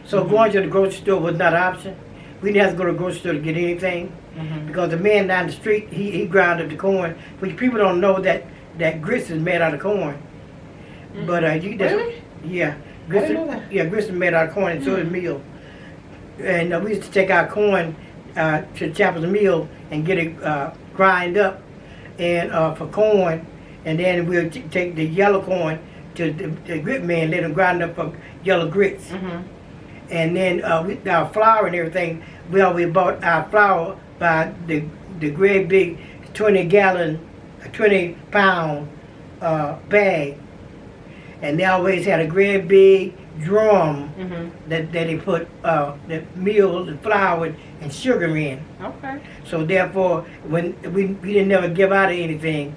So going to the grocery store was not an option. We didn't have to go to the grocery store to get anything because the man down the street, he ground up the corn. Which people don't know that grits is made out of corn. But Really? Yeah, I didn't know that. yeah, grits is made out of corn, and so is meal. And we used to take our corn to Chapel's Mill and get it grind up and for corn, and then we'll take the yellow corn to the grit man, let them grind up for yellow grits. And then our flour and everything, we always bought our flour by the great big 20 pound bag, and they always had a great big drum that they put the meal, the flour, and sugar in. Okay. So therefore, when we didn't never give out of anything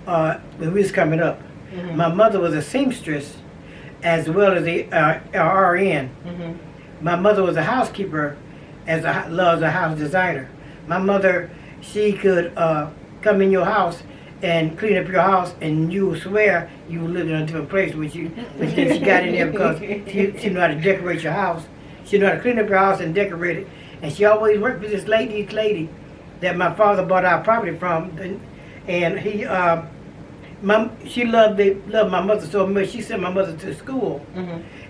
when we was coming up. My mother was a seamstress as well as a RN. My mother was a housekeeper as well as a house designer. My mother, she could come in your house and clean up your house, and you would swear you were living in a different place when she got in there, because she knew how to decorate your house. She knew how to clean up your house and decorate it. And she always worked with this lady that my father bought our property from, and she loved my mother so much. She sent my mother to school,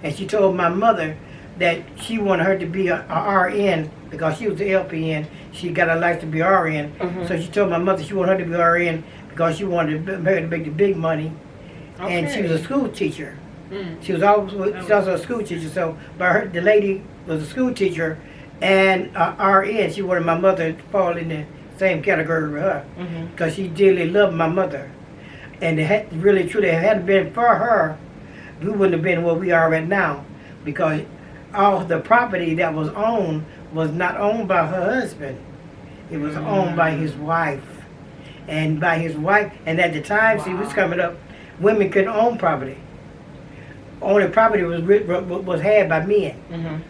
and she told my mother that she wanted her to be a RN because she was the LPN. She got a license to be RN, so she told my mother she wanted her to be RN because she wanted her to make the big money, and she was a school teacher. She was also a school teacher. So, but the lady was a school teacher and RN. She wanted my mother to fall in the same category with her because she dearly loved my mother. And it had really, truly, it hadn't been for her, we wouldn't have been where we are right now, because all the property that was owned was not owned by her husband. It was owned by his wife. And at the time, see, was coming up, women couldn't own property. Only property was had by men.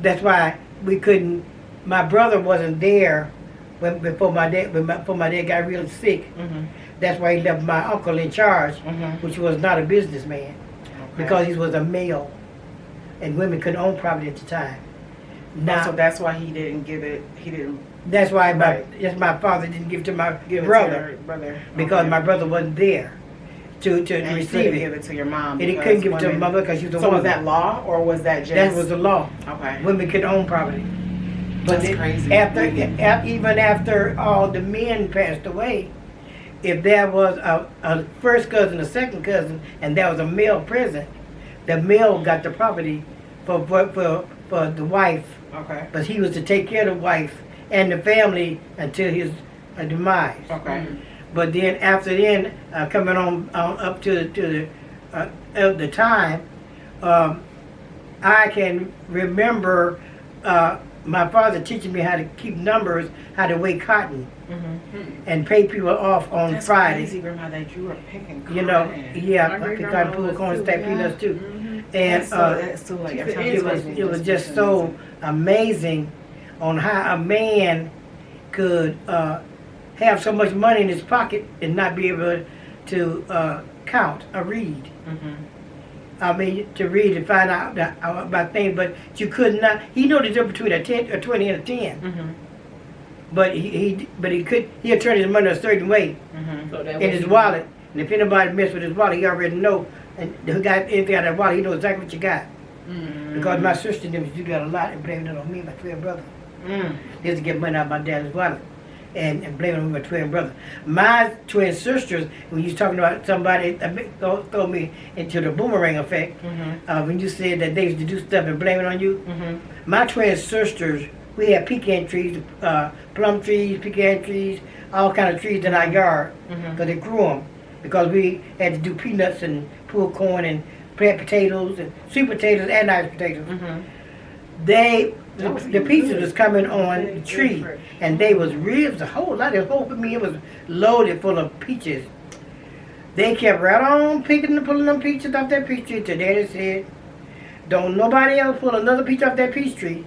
That's why we couldn't. My brother wasn't there before my dad got really sick. That's why he left my uncle in charge, which was not a businessman, because he was a male, and women couldn't own property at the time. Now, so that's why he didn't give it. He didn't. That's why my father didn't give it to my brother, because my brother wasn't there to receive it. Give it to your mom. And he couldn't give it to my mother because she was a woman. So was that law, or was that just? That was the law. Okay. Women could own property. But That's crazy. Even after all the men passed away, if there was a first cousin, a second cousin, and there was a male present, the male got the property for the wife. Okay. But he was to take care of the wife and the family until his demise. Okay. But then after coming on up to the time, I can remember my father teaching me how to keep numbers, how to weigh cotton, and pay people off on That's Friday. Crazy, Grandma, that you were picking cotton. You know, yeah, pick cotton, pull corn, stack peanuts too. And that's so like it was just so amazing on how a man could have so much money in his pocket and not be able to count or read. I mean, to read and find out about things, but you could not. He knew the difference between a 20 and a 10. But he had turned his money a certain way in his wallet. And if anybody messed with his wallet, he already know. And who got anything out of that wallet, he knows exactly what you got. Because my sister did do that a lot and blamed it on me, my twin brother. They used to get money out of my dad's wallet and blame it on my twin brother. My twin sisters, when you was talking about somebody throw me into the boomerang effect, when you said that they used to do stuff and blame it on you, my twin sisters, we had pecan trees, plum trees, pecan trees, all kind of trees in our yard, because they grew them. Because we had to do peanuts and pull corn and plant potatoes and sweet potatoes and nice potatoes. The peaches was coming on the tree, and they was real. It was a whole lot. It was loaded full of peaches. They kept right on picking and pulling them peaches off that peach tree till Daddy said, "Don't nobody else pull another peach off that peach tree,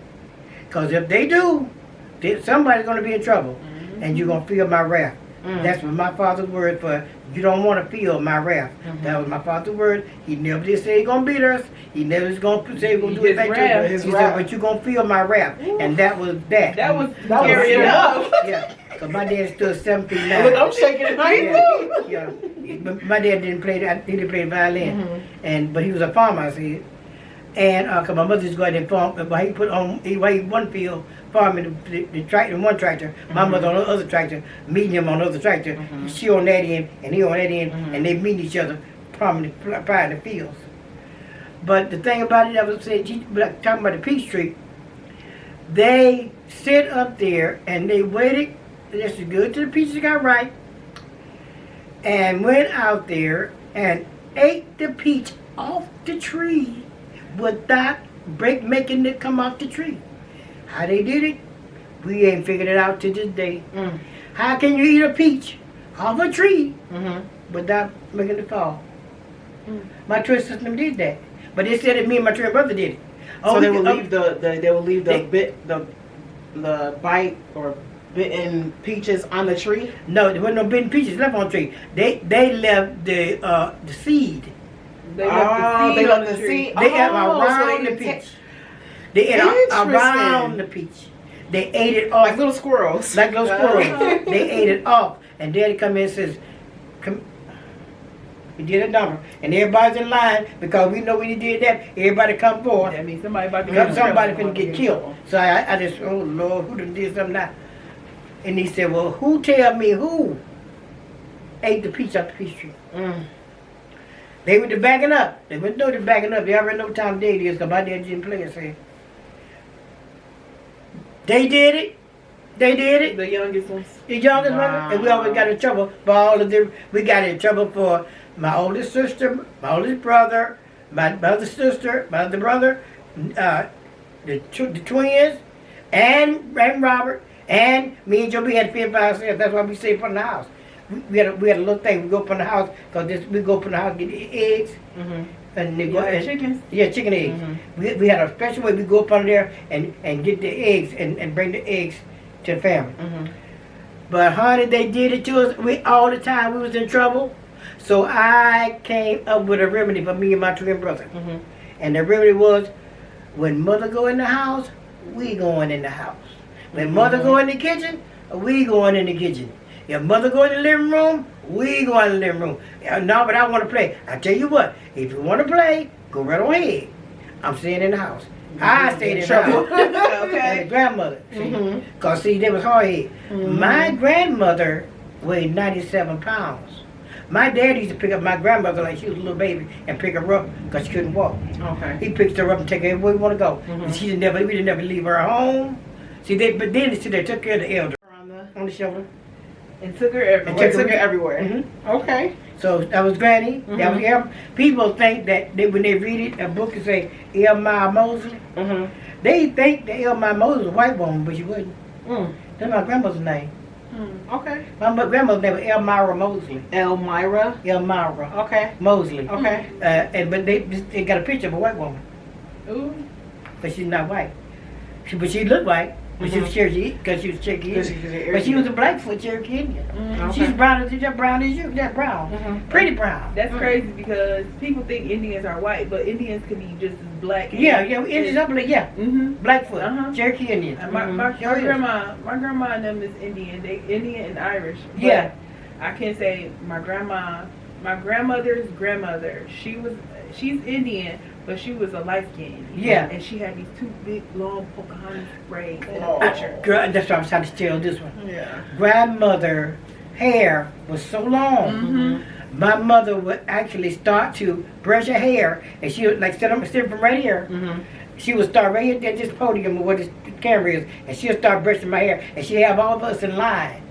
because if they do, somebody's gonna be in trouble, and you're gonna feel my wrath." That's what my father's word for. You don't want to feel my wrath. That was my father's word. He never did say he's going to beat us. He never was going to say he's going to do it back to us. He said, but you're going to feel my wrath. And that was that. That was scary enough. Yeah. Because my dad stood 7 feet 9. Look, I'm shaking it right too. Yeah. But my dad didn't play that. He didn't play the violin. But he was a farmer, I said. And because my mother used to go out and farm, but he put on, he one field, farming the tractor, one tractor, my mother on the other tractor, meeting him on the other tractor, she on that end, and he on that end, and they meet each other, farming the fields. But the thing about it, I was saying, talking about the peach tree, they sit up there, and they waited, this is good till the peaches got ripe, and went out there and ate the peach off the tree without making it come off the tree. How they did it, we ain't figured it out to this day. How can you eat a peach off a tree without making it fall? My twin sister did that, but they said that me and my twin brother did it. So they will leave the bite or bitten peaches on the tree? No, there wasn't no bitten peaches left on the tree. They left the seed. They left the seed on the tree. seed. They ate around so the they peach. They ate around the peach. They ate it off. Like little squirrels. Like little squirrels. They ate it off. And Daddy come in and says, come. He did a number. And everybody's in line because we know when he did that, everybody come forward. That means somebody about to get Somebody finna get killed. So I just, oh Lord, who done did something now? And he said, well, who tell me who ate the peach off the peach tree? They were backing up. They wouldn't know they're backing up. They already know what time of day it is because my dad didn't play and say, they did it. They did it. The youngest ones. The youngest one. And we always got in trouble for all of them. We got in trouble for my oldest sister, my oldest brother, my other sister, my other brother, the twins, and Robert, and me and Joe. We had 55 cents. That's why we stayed from the house. We had a little thing. We go up in the house because we go up in the house get the eggs. And they go chickens. Yeah, chicken eggs. We had a special way we go up under there and get the eggs and bring the eggs to the family. But honey, they did it to us. We all the time we was in trouble. So I came up with a remedy for me and my twin brother. And the remedy was, when mother go in the house, we going in the house. When mother go in the kitchen, we going in the kitchen. If mother go in the living room, we go in the living room. No, but I want to play. I tell you what, if you want to play, go right on ahead. I'm staying in the house. I stayed in the house. Okay. And grandmother. Because see, they was hard head. My grandmother weighed 97 pounds. My dad used to pick up my grandmother like she was a little baby and pick her up because she couldn't walk. He picked her up and take her everywhere we want to go. And we didn't never leave her home. See, they took care of the elder on the shoulder. And took her everywhere. Took her everywhere. Okay. So that was Granny. That was El. People think that when they read it, a book and say Elmira Mosley, they think that Elmira Mosley was a white woman, but she wasn't. That's my grandmother's name. Okay. My grandmother's name was Elmira Mosley. Elmira? Elmira. Okay. Mosley. Okay. But they got a picture of a white woman. Ooh. But she's not white. But she looked white. But she was Cherokee because she was Cherokee Indian. But she was a Blackfoot Cherokee Indian. She's brown as you. That brown. Pretty brown. That's crazy because people think Indians are white, but Indians can be just as black. Indians are black. Blackfoot. Cherokee Indian. My grandma and them is Indian. They Indian and Irish. But I can't say my grandmother's grandmother. She's Indian. But she was a light-skinned. And she had these two big, long Pocahontas braids in a picture. Girl, that's why I was trying to tell this one. Grandmother hair was so long. My mother would actually start to brush her hair, and she would like sit from right here. She would start right here at this podium where this camera is, and she'll start brushing my hair, and she'd have all of us in line.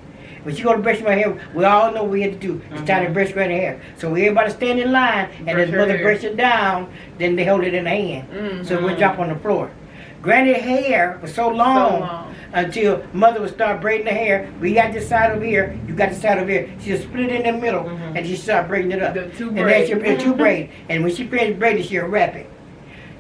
When she go to brush my hair, we all know what we had to do. It's time to brush Granny hair. So everybody stand in line, and as mother brush it down, then they hold it in the hand. So it would drop on the floor. Granny's hair was so long until mother would start braiding the hair. We got this side over here, you got this side over here. She'll split it in the middle, and she start braiding it up. The two and braids. then she'll two braids. And when she finished braiding, she'll wrap it.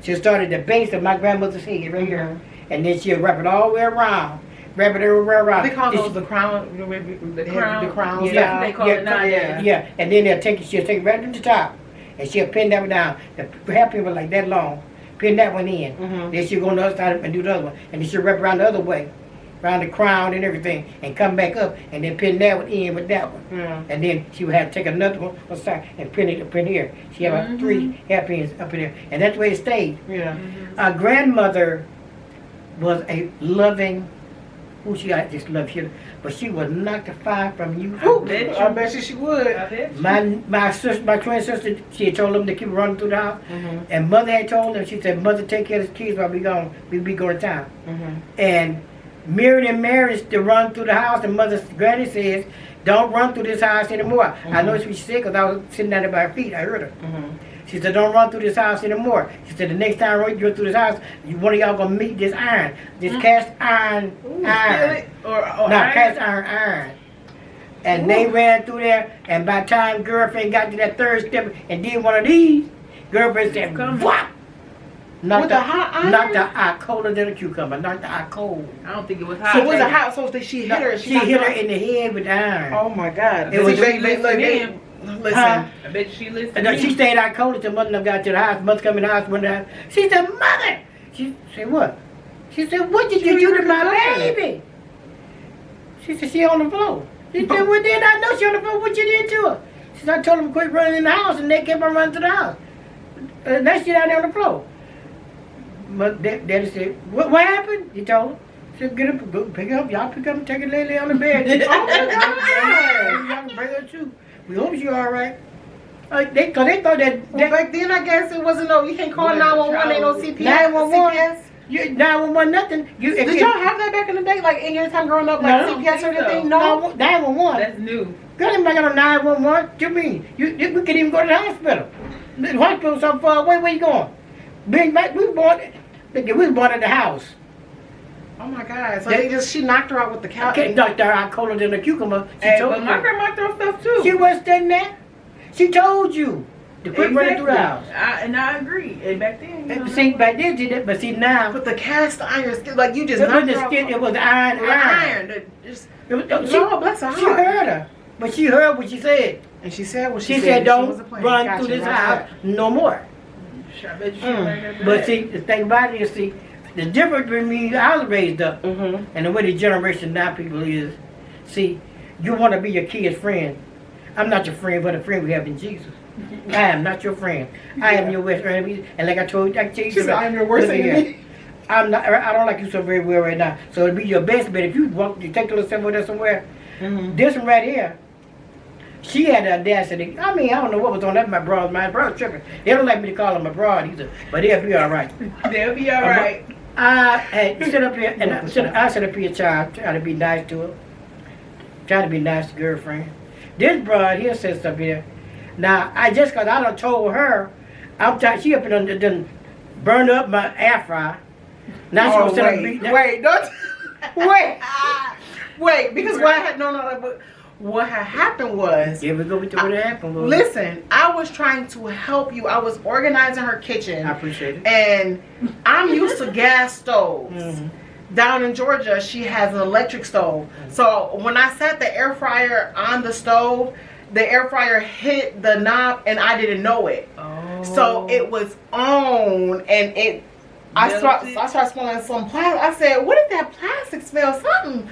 She'll start at the base of my grandmother's head right here, and then she'll wrap it all the way around. Wrap it everywhere around. They call those the crown. The crown. The crowns. Yeah, they call it nowadays. Yeah, and then she'll take it right to the top, and she'll pin that one down. The hair pin was like that long. Pin that one in. Then she'll go on the other side and do the other one, and then she'll wrap around the other way, around the crown and everything, and come back up, and then pin that one in with that one. And then she would have to take another one aside and pin it up in here. She had about 3 hairpins up in there, and that's the way it stayed. Our grandmother was a loving. She got just love you, but she was not the fire from you. I bet she would. My twin sister, she had told them to keep running through the house, and mother had told them. She said, "Mother, take care of the kids while we be going to town." And Miriam and Mary to run through the house, and granny says, don't run through this house anymore. I know she said because I was sitting down there by her feet. I heard her. She said, don't run through this house anymore. She said, the next time you go through this house, one of y'all going to meet this iron. This cast iron. Cast iron. And they ran through there, and by the time girlfriend got to that third step and did one of these, girlfriend said, "What?" With the hot iron? Knocked the eye colder than a cucumber. Knocked the eye cold. I don't think it was hot. So was it hot? So she hit her? She hit her in the head with the iron. Oh my God! It was listen. I bet she listened. And she stayed out cold until mother got to the house. Mother come in the house one day. She said, "Mother." She said, "What?" She said, "What did you do to my baby?" She said, "She on the floor." She said, "Well, then I know she on the floor. What you did to her?" She said, "I told them to quit running in the house, and they kept on running to the house. Now she down there on the floor." But Daddy said, what happened? He told her. She said, "Get up, go pick her up. Y'all pick her up and take her lay on the bed." Oh my God! Y'all can bring her too. We hope she all right. Cause they thought that. Back then, I guess it wasn't no. You can't call 911. Ain't no CPS. 911. 911 nothing. Did y'all have that back in the day? Like in your time growing up, like CPS or anything? No. 911. That's new. Girl, I'm not got no 911. What you mean? We can't even go to the hospital. The hospital's so far away. Where you going? We was born at the house. Oh my God! So she knocked her out with the couch. Can't knock her out colder than a cucumber. But my grandma throw stuff too. She wasn't standing there. She told you to quit running through the house. And I agree. And back then, see, back then she did, but see now. With the cast iron skin, like you just It knocked was her the skin. out. It was iron. No, bless her She heart. heard her, but she heard what she said. And she said what She she said, She "Don't wasn't playing. run Gotcha, through this right house no more." I bet you like that. But see, the thing about it is, see, the difference between me, I was raised up, and the way the generation now people is, see, you want to be your kid's friend. I'm not your friend, but a friend we have in Jesus. I am not your friend. I am your worst enemy. And like I told you, She said, "I'm your worst enemy." I'm not. I don't like you so very well right now. So it'd be your best bet if you take a little somewhere. This one right here. She had the audacity. I mean, I don't know what was on that. My broad tripping. They don't like me to call him a broad either, but they'll be all right. They'll be all right. I had sit up here and I sit up here, child, trying to be nice to her, trying to be nice to girlfriend. This broad here sits up here. Now, cause I done told her, she up and done burned up my air fryer. Now she gonna sit up and be. Wait, don't. Wait, because what had happened was. Yeah, we go with what happened. Listen, I was trying to help you. I was organizing her kitchen. I appreciate it. And I'm used to gas stoves. Down in Georgia, she has an electric stove. So when I set the air fryer on the stove, the air fryer hit the knob and I didn't know it. Oh. So it was on and I started smelling some plastic. I said, "What is that plastic smell? Something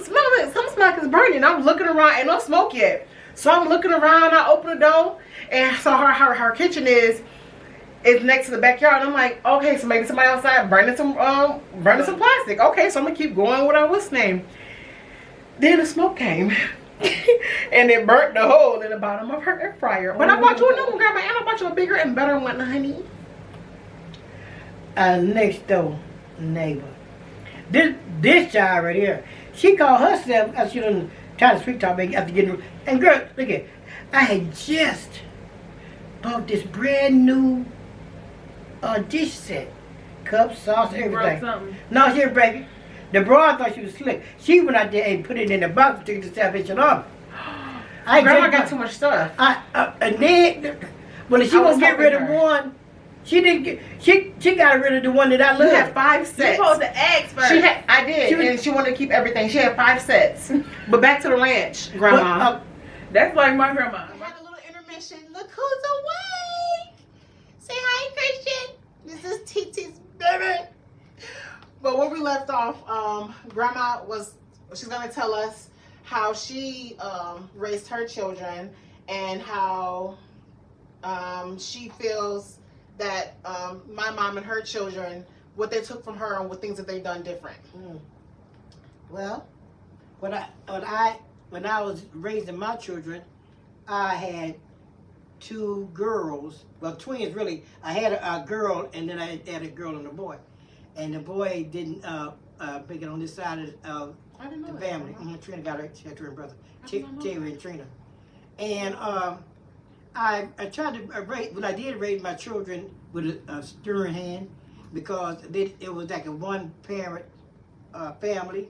smells like it's burning." I'm looking around and no smoke yet. So I'm looking around, I open the door and so her kitchen is next to the backyard. I'm like, okay, so maybe somebody outside burning some plastic. Okay, so I'm gonna keep going without listening. Then the smoke came. And it burnt the hole in the bottom of her air fryer. But I bought you a new one, Grandma, and I bought you a bigger and better one, honey. Next door neighbor. This child right here, she called herself, as she done trying to speak to me after getting, and girl, look at, I had just bought this brand new dish set. Cups, sauce, everything. No, she didn't break it. The broad thought she was slick. She went out there and put it in the box and took it to Salvation Army. Grandma got too much stuff. And then, well, if she gonna get rid of one, she didn't get. She got rid of the one that I love. You had 5 sets. You're supposed to ask first. I did, and she wanted to keep everything. She had 5 sets. But back to the ranch, Grandma. That's like my grandma. We had a little intermission. Look who's awake. Say hi, Christian. This is TT's baby. But where we left off, Grandma she's gonna tell us how she raised her children and how she feels that my mom and her children, what they took from her and what things that they've done different. Well, when I was raising my children, I had 2 girls, well, twins really. I had a girl and then I had a girl and a boy. And the boy didn't make it on this side of I didn't know the that. family. Trina got her, she had twin brother, I did not know Terry and Trina. And I tried to raise, when I did raise my children with a stern hand, because it was like a one parent family.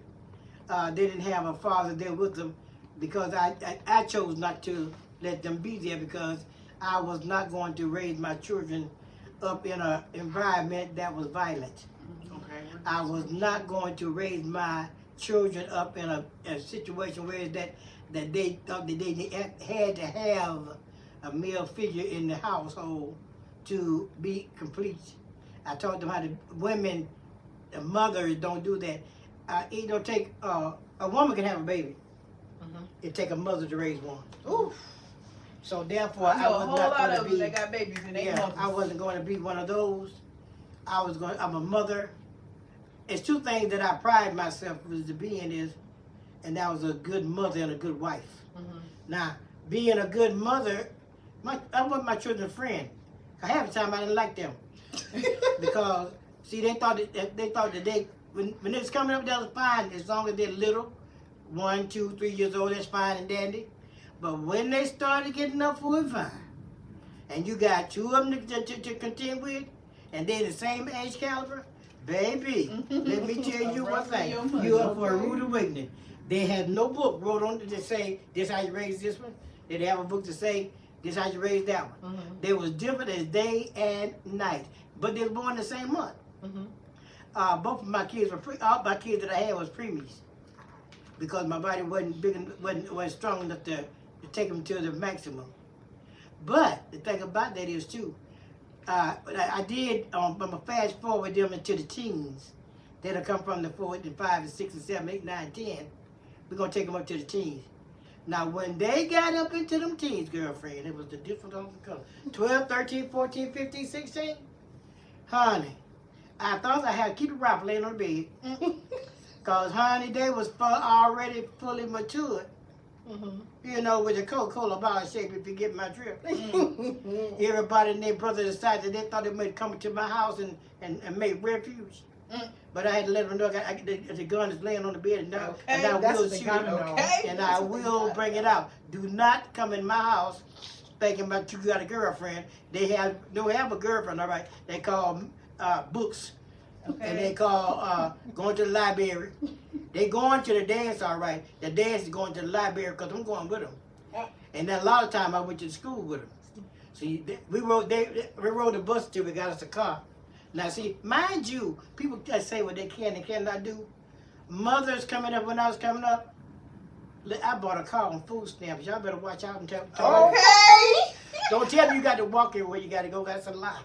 They didn't have a father there with them, because I chose not to let them be there, because I was not going to raise my children up in an environment that was violent. Okay. I was not going to raise my children up in a situation where that they thought that they had to have a male figure in the household to be complete. I taught them how to, women, the mothers don't do that. It don't take, a woman can have a baby. It take a mother to raise one. Ooh. So therefore, I know I a was whole not lot going of to them be. that got babies and they mothers. I wasn't going to be one of those. I'm a mother. It's two things that I pride myself was to being is, and that was a good mother and a good wife. Now, being a good mother, I want my children a friend. Half the time I didn't like them because see they thought that when they was coming up, that was fine as long as they're little, 1, 2, 3 years old, that's fine and dandy. But when they started getting up for it, fine, and you got two of them to contend with, and they're the same age caliber, baby, let me tell you one thing, you up for a rude awakening. They had no book wrote on it to say, this how you raise this one. They didn't have a book to say, this how you raise that one. They was different as day and night, but they were born the same month. Both of my kids all my kids that I had was preemies, because my body wasn't big, wasn't strong enough to take them to the maximum. But the thing about that is too, I did, I'm gonna fast forward them into the teens. That'll come from the 4 and 5 and 6 and 7, 8, 9, 10. We're gonna take them up to the teens. Now, when they got up into them teens, girlfriend, it was the different of the color. 12, 13, 14, 15, 16. Honey, I thought I had to keep the wrapper laying on the bed. Because, honey, they was already fully matured. You know, with the Coca-Cola bottle shape, if you get my drift. Everybody and their brother decided they thought they might come to my house and make refuge. But I had to let them know the gun is laying on the bed, and I will shoot it. And I will bring it out. Do not come in my house thinking about you got a girlfriend. They don't have a girlfriend, all right. They call books. And they call going to the library. They going to the dance, all right. The dance is going to the library because I'm going with them. And then a lot of time I went to school with them. See, we rode the bus till we got us a car. Now see, mind you, people just say what they can and cannot do. Mothers coming up, when I was coming up, I bought a car on food stamps. Y'all better watch out and tell Don't tell me you got to walk everywhere you got to go. That's a lie.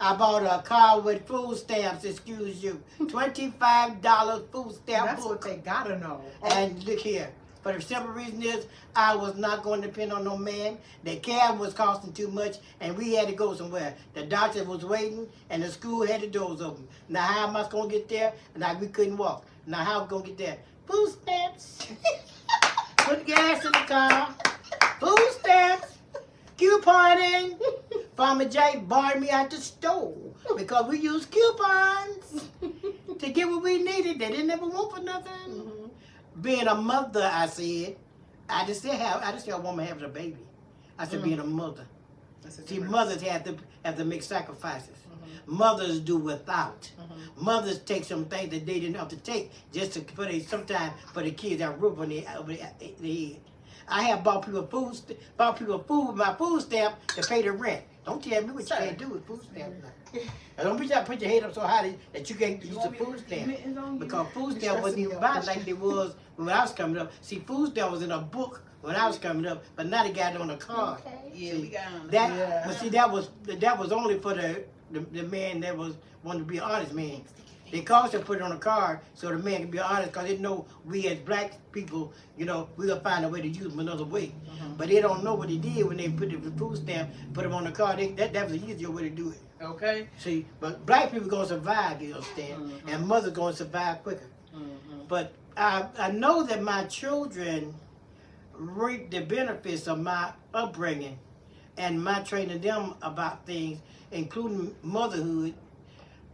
I bought a car with food stamps, excuse you. $25 food stamp That's book. what they gotta know. And look here, for the simple reason is, I was not going to depend on no man. The cab was costing too much, and we had to go somewhere. The doctor was waiting, and the school had the doors open. Now, how am I going to get there? Now, we couldn't walk. Now, how am I going to get there? Food stamps. Put gas in the car. Food stamps. Couponing. Farmer J barred me out the store because we used coupons to get what we needed. They didn't ever want for nothing. Being a mother, I said, I just see a woman having a baby. I said being a mother. See, mothers have to make sacrifices. Mothers do without. Mothers take some things that they didn't have to take just to sometimes for the kids that roof on their head. I have bought people food with my food stamp to pay the rent. Don't tell me what you can't do with food stamp now. And don't be trying to put your head up so high that you can't use a food stamp. Because food stamp wasn't even bought like they was when I was coming up. See, food stamp was in a book when I was coming up, but now they got it on a card. Yeah, we got on that. But see, that was only for the man that was wanted to be an honest man. They caused to put it on a card so the man can be honest, because they know we as black people, you know, we gonna find a way to use them another way. But they don't know what they did when they put the food stamp, put them on the card. That was an easier way to do it. Okay. See, but black people gonna survive, you understand, and mothers gonna survive quicker. But I know that my children reap the benefits of my upbringing and my training them about things, including motherhood.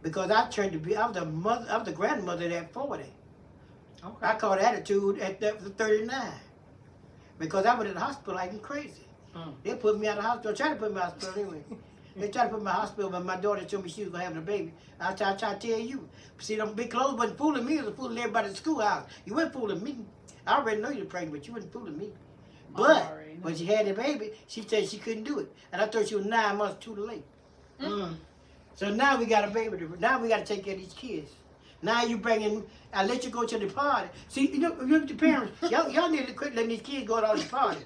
Because I was the grandmother at 40. Okay. I caught attitude at that for 39 because I was in the hospital acting crazy. They put me out of the hospital, tried to put me out of the hospital anyway. They tried to put me in the hospital, but my daughter told me she was going to have a baby. I try to tell you. See, them big clothes wasn't fooling me, it was fooling everybody at the schoolhouse. You wasn't fooling me. I already know you were pregnant, but you wasn't fooling me. But when she had the baby, she said she couldn't do it. And I thought she was 9 months too late. So now we got a baby. Now we got to take care of these kids. Now you bringing, I let you go to the party. See, you know the parents, y'all need to quit letting these kids go to all these parties.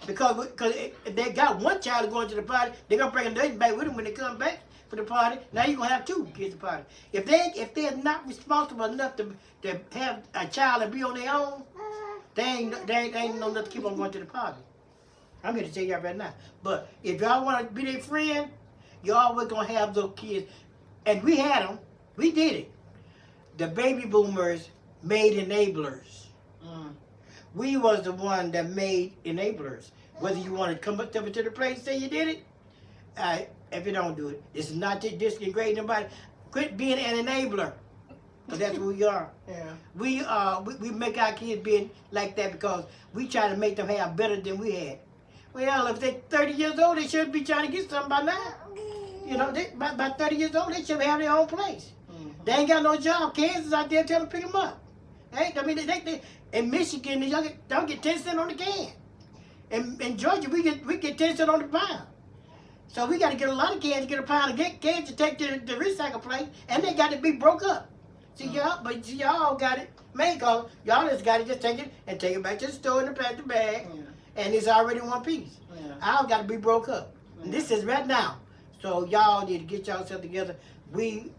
Because if they got one child going to the party, they're going to bring another back with them when they come back for the party. Now you're going to have 2 kids at the party. If they're not responsible enough to have a child and be on their own, they ain't no enough to keep on going to the party. I'm here to tell y'all right now. But if y'all want to be their friend, you always going to have those kids. And we had them. We did it. The baby boomers made enablers. We was the one that made enablers. Whether you want to come up to the place and say you did it, if you don't do it, this is not to disgrade nobody. Quit being an enabler. Because that's who we are. Yeah. We make our kids being like that because we try to make them have better than we had. Well, if they're 30 years old, they should be trying to get something by now. You know, by 30 years old, they should have their own place. They ain't got no job. Kansas out there telling them to pick them up. They in Michigan, y'all get 10 cents on the can. In Georgia, we get 10 cents on the pound. So we got to get a lot of cans to get a pound of cans to take to the recycle place, and they got to be broke up. See y'all got it made, cause y'all just got to just take it and take it back to the store in the plastic bag, and it's already one piece. I'll got to be broke up. And this is right now. So y'all need to get yourself together. We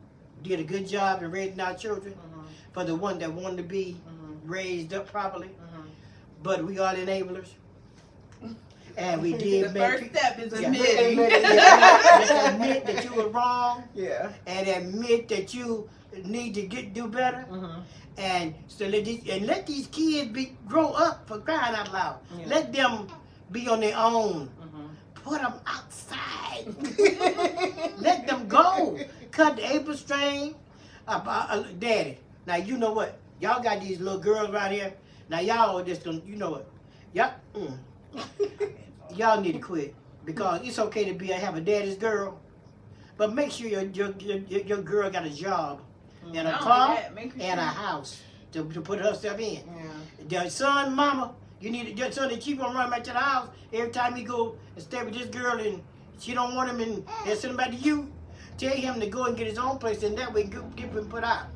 did a good job in raising our children for the one that wanted to be raised up properly. But we are enablers. And we did the first step is admitting. Admit that you were wrong. Yeah. And admit that you need to do better. And so let these kids grow up, for crying out loud. Let them be on their own. Put them outside. Let them go. Cut the apron string. Daddy. Now you know what? Y'all got these little girls right here. Now y'all are just gonna, you know what? Y'all need to quit. Because it's okay to have a daddy's girl. But make sure your girl got a job. And a car and a house to put herself in. Your son, mama, you need your son to keep on running back to the house every time he go and stay with this girl and she don't want him and they send him back to you. Tell him to go and get his own place and that way get him put out.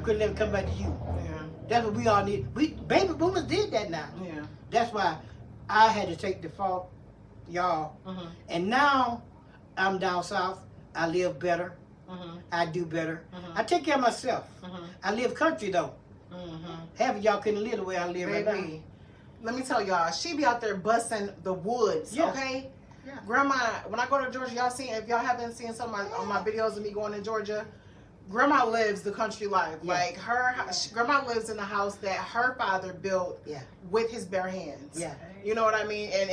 Couldn't let him come back to you. That's what we all need. Baby boomers did that now. That's why I had to take the fault, y'all. And now I'm down south. I live better. I do better. I take care of myself. I live country though. Half of y'all couldn't live the way I live right now. Let me tell y'all, she be out there busting the woods, okay? Grandma, when I go to Georgia, if y'all haven't seen some of my videos of me going to Georgia, Grandma lives the country life. Like Grandma lives in a house that her father built with his bare hands. You know what I mean? And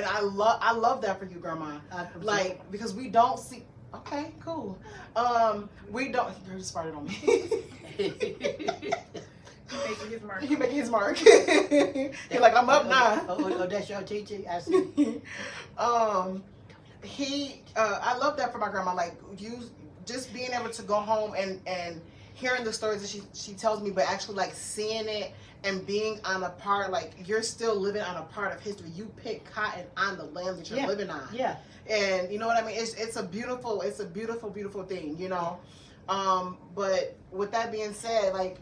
I love that for you, Grandma. Like, because we don't see. Okay, cool. We don't. You just farted on me. He making his mark. He's like, I'm up now. Oh, that's your teaching? I see. I love that for my grandma. Like, you just being able to go home and hearing the stories that she tells me, but actually like seeing it and being on a part, like you're still living on a part of history. You pick cotton on the land that you're living on. And you know what I mean? It's a beautiful thing, you know. But with that being said, like,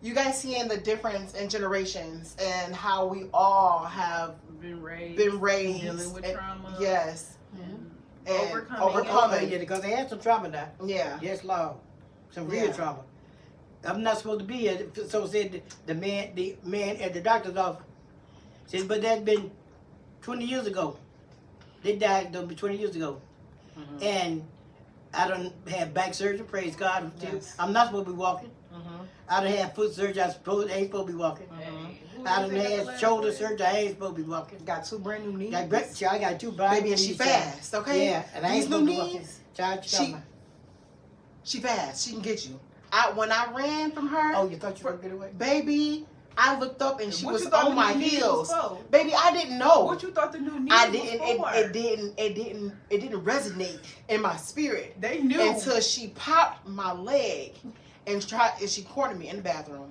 you guys seeing the difference in generations and how we all have been raised dealing with trauma. Yes. And overcoming. Because they had some trauma now. Yes, Lord. Some real trauma. I'm not supposed to be here. So said the man at the doctor's office. Said, but that's been 20 years ago. They died 20 years ago. And I done had back surgery, praise God. I'm not supposed to be walking. I done had foot surgery, I ain't supposed to be walking. I done had shoulder surgery, I ain't supposed to be walking. Got 2 brand new knees. I got 2 brand new knees. Baby, and she fast, okay? Yeah, and I ain't these supposed new to be walking. knees, she fast. She can get you. When I ran from her, Oh, you thought you were going to get away? baby, I looked up and she What was you thought on the my new knee heels. was for? Baby, I didn't know. What you thought the new knee I was didn't. for? It didn't resonate in my spirit. They knew. Until she popped my leg and she cornered me in the bathroom.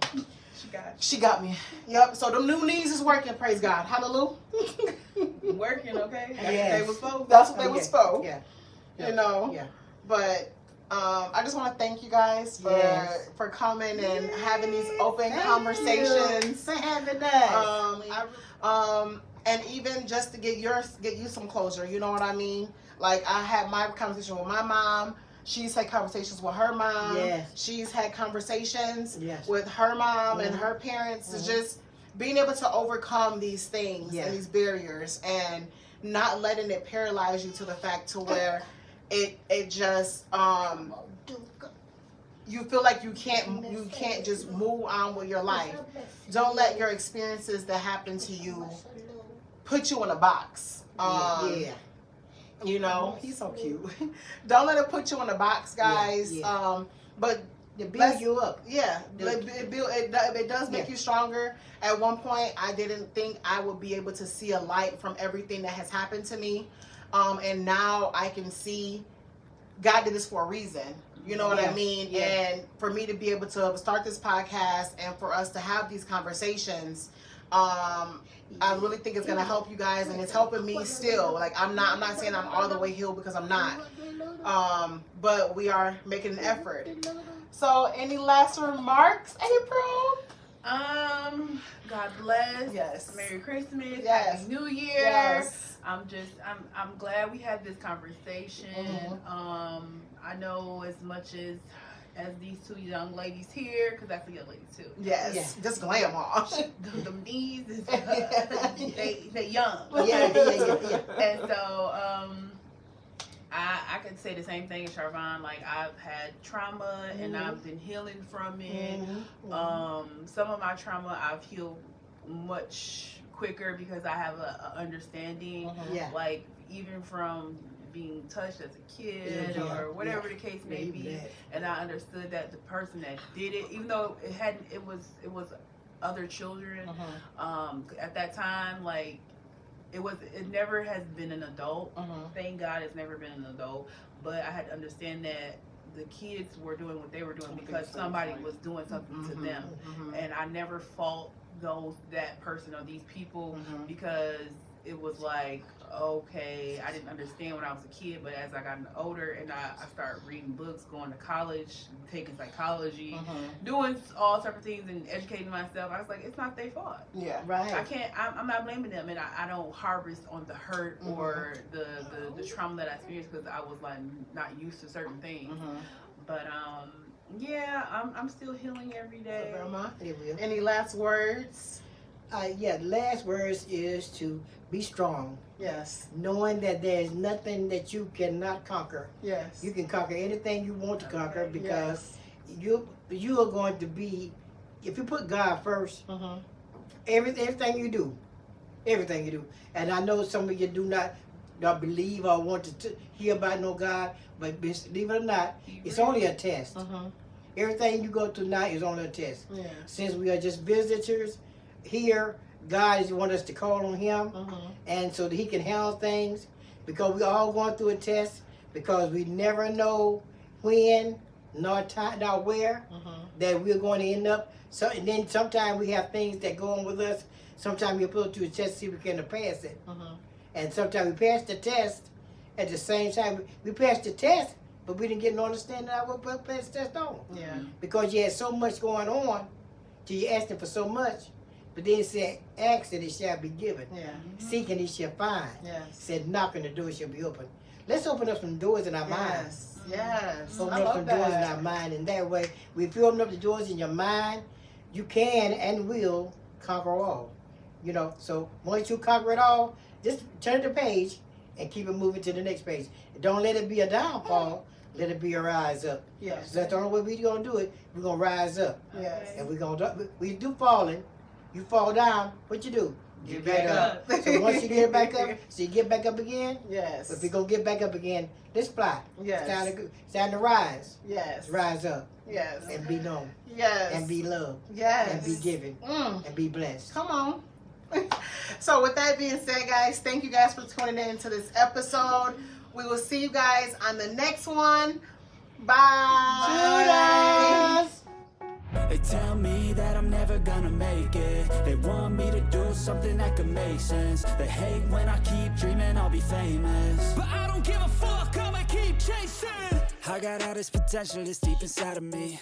She got She got me. Yep. So the new knees is working. Praise God. Hallelujah. you. Working, okay? That's Yes. what they was for. That's what they was for. Yeah. You know. Yeah. But I just want to thank you guys for coming and having these open Thank conversations. you for having us. And even just to get you some closure. You know what I mean? Like I had my conversation with my mom. She's had conversations with her mom. Yes. She's had conversations Yes. with her mom and her parents. It's just being able to overcome these things and these barriers and not letting it paralyze you to the fact to where it just you feel like you can't just move on with your life. Don't let your experiences that happen to you put you in a box. You know, he's so cute. Don't let it put you in a box, guys. But To build you up. yeah, it does make you stronger. At one point, I didn't think I would be able to see a light from everything that has happened to me. And now I can see God did this for a reason. You know what I mean? Yeah. And for me to be able to start this podcast and for us to have these conversations, I really think it's gonna help you guys, and it's helping me still. Like I'm not saying I'm all the way healed because I'm not. But we are making an effort. So, any last remarks, April? God bless. Yes. Merry Christmas. Yes. Happy New Year. Yes. I'm glad we had this conversation. I know as much as these two young ladies here, because that's a young lady too. Yes. Just grandma. The knees is they young. Yeah. And so I could say the same thing as Charvon. Like I've had trauma and I've been healing from it. Some of my trauma I've healed much quicker because I have a understanding. Like even from being touched as a kid or whatever the case may be, and I understood that the person that did it, even though it was other children at that time, like it never has been an adult. Thank God it's never been an adult, but I had to understand that the kids were doing what they were doing because somebody was doing something to them, and I never fault that person or these people because it was like, okay, I didn't understand when I was a kid, but as I got older and I started reading books, going to college, taking psychology, doing all sorts of things and educating myself, I was like, it's not their fault. Yeah. Right. I'm not blaming them, and I don't harvest on the hurt or the trauma that I experienced because I was like not used to certain things. But yeah, I'm still healing every day. So, Grandma, It will. any last words? Last words is to be strong, Yes. knowing that there is nothing that you cannot conquer. Yes. You can conquer anything you want to conquer because you are going to be, if you put God first, everything you do. And I know some of you do not believe or want to hear about no God, but believe it or not, it's only a test. Everything you go through now is only a test. Yeah. Since we are just visitors here, God wants us to call on Him, and so that He can handle things, because we all going through a test, because we never know when, nor time, nor where that we're going to end up. So, and then sometimes we have things that go on with us. Sometimes we put it to a test to see if we can pass it, and sometimes we pass the test. At the same time, we passed the test, but we didn't get no understanding of what we passed the test on. Yeah. Because you had so much going on, till you asking for so much. But then it said, ask and it shall be given. Yeah. Seek and it shall find. Yes. Said, knock and the door shall be open. Let's open up some doors in our mind. Yes. Yes. Open I up love some doors in that. our mind. And that way, if you open up the doors in your mind, you can and will conquer all. You know, so once you conquer it all, just turn the page and keep it moving to the next page. Don't let it be a downfall. Let it be a rise up. Yes. So that's the only way we're going to do it. We're going to rise up. Yes. And we're going to, we do falling. You fall down, what you do? Get back up. So once you get back up, so you get back up again. Yes. If we go get back up again, this fly. Yes. It's time to rise. Yes. Rise up Yes. and be known. Yes. And be loved. Yes. And be given. And be blessed. Come on. So with that being said, guys, thank you guys for tuning in to this episode. We will see you guys on the next one. Bye. Judas! They tell me that I'm never gonna make it. They want me to do something that could make sense. They hate when I keep dreaming I'll be famous, but I don't give a fuck, I'ma keep chasing. I got all this potential that's deep inside of me,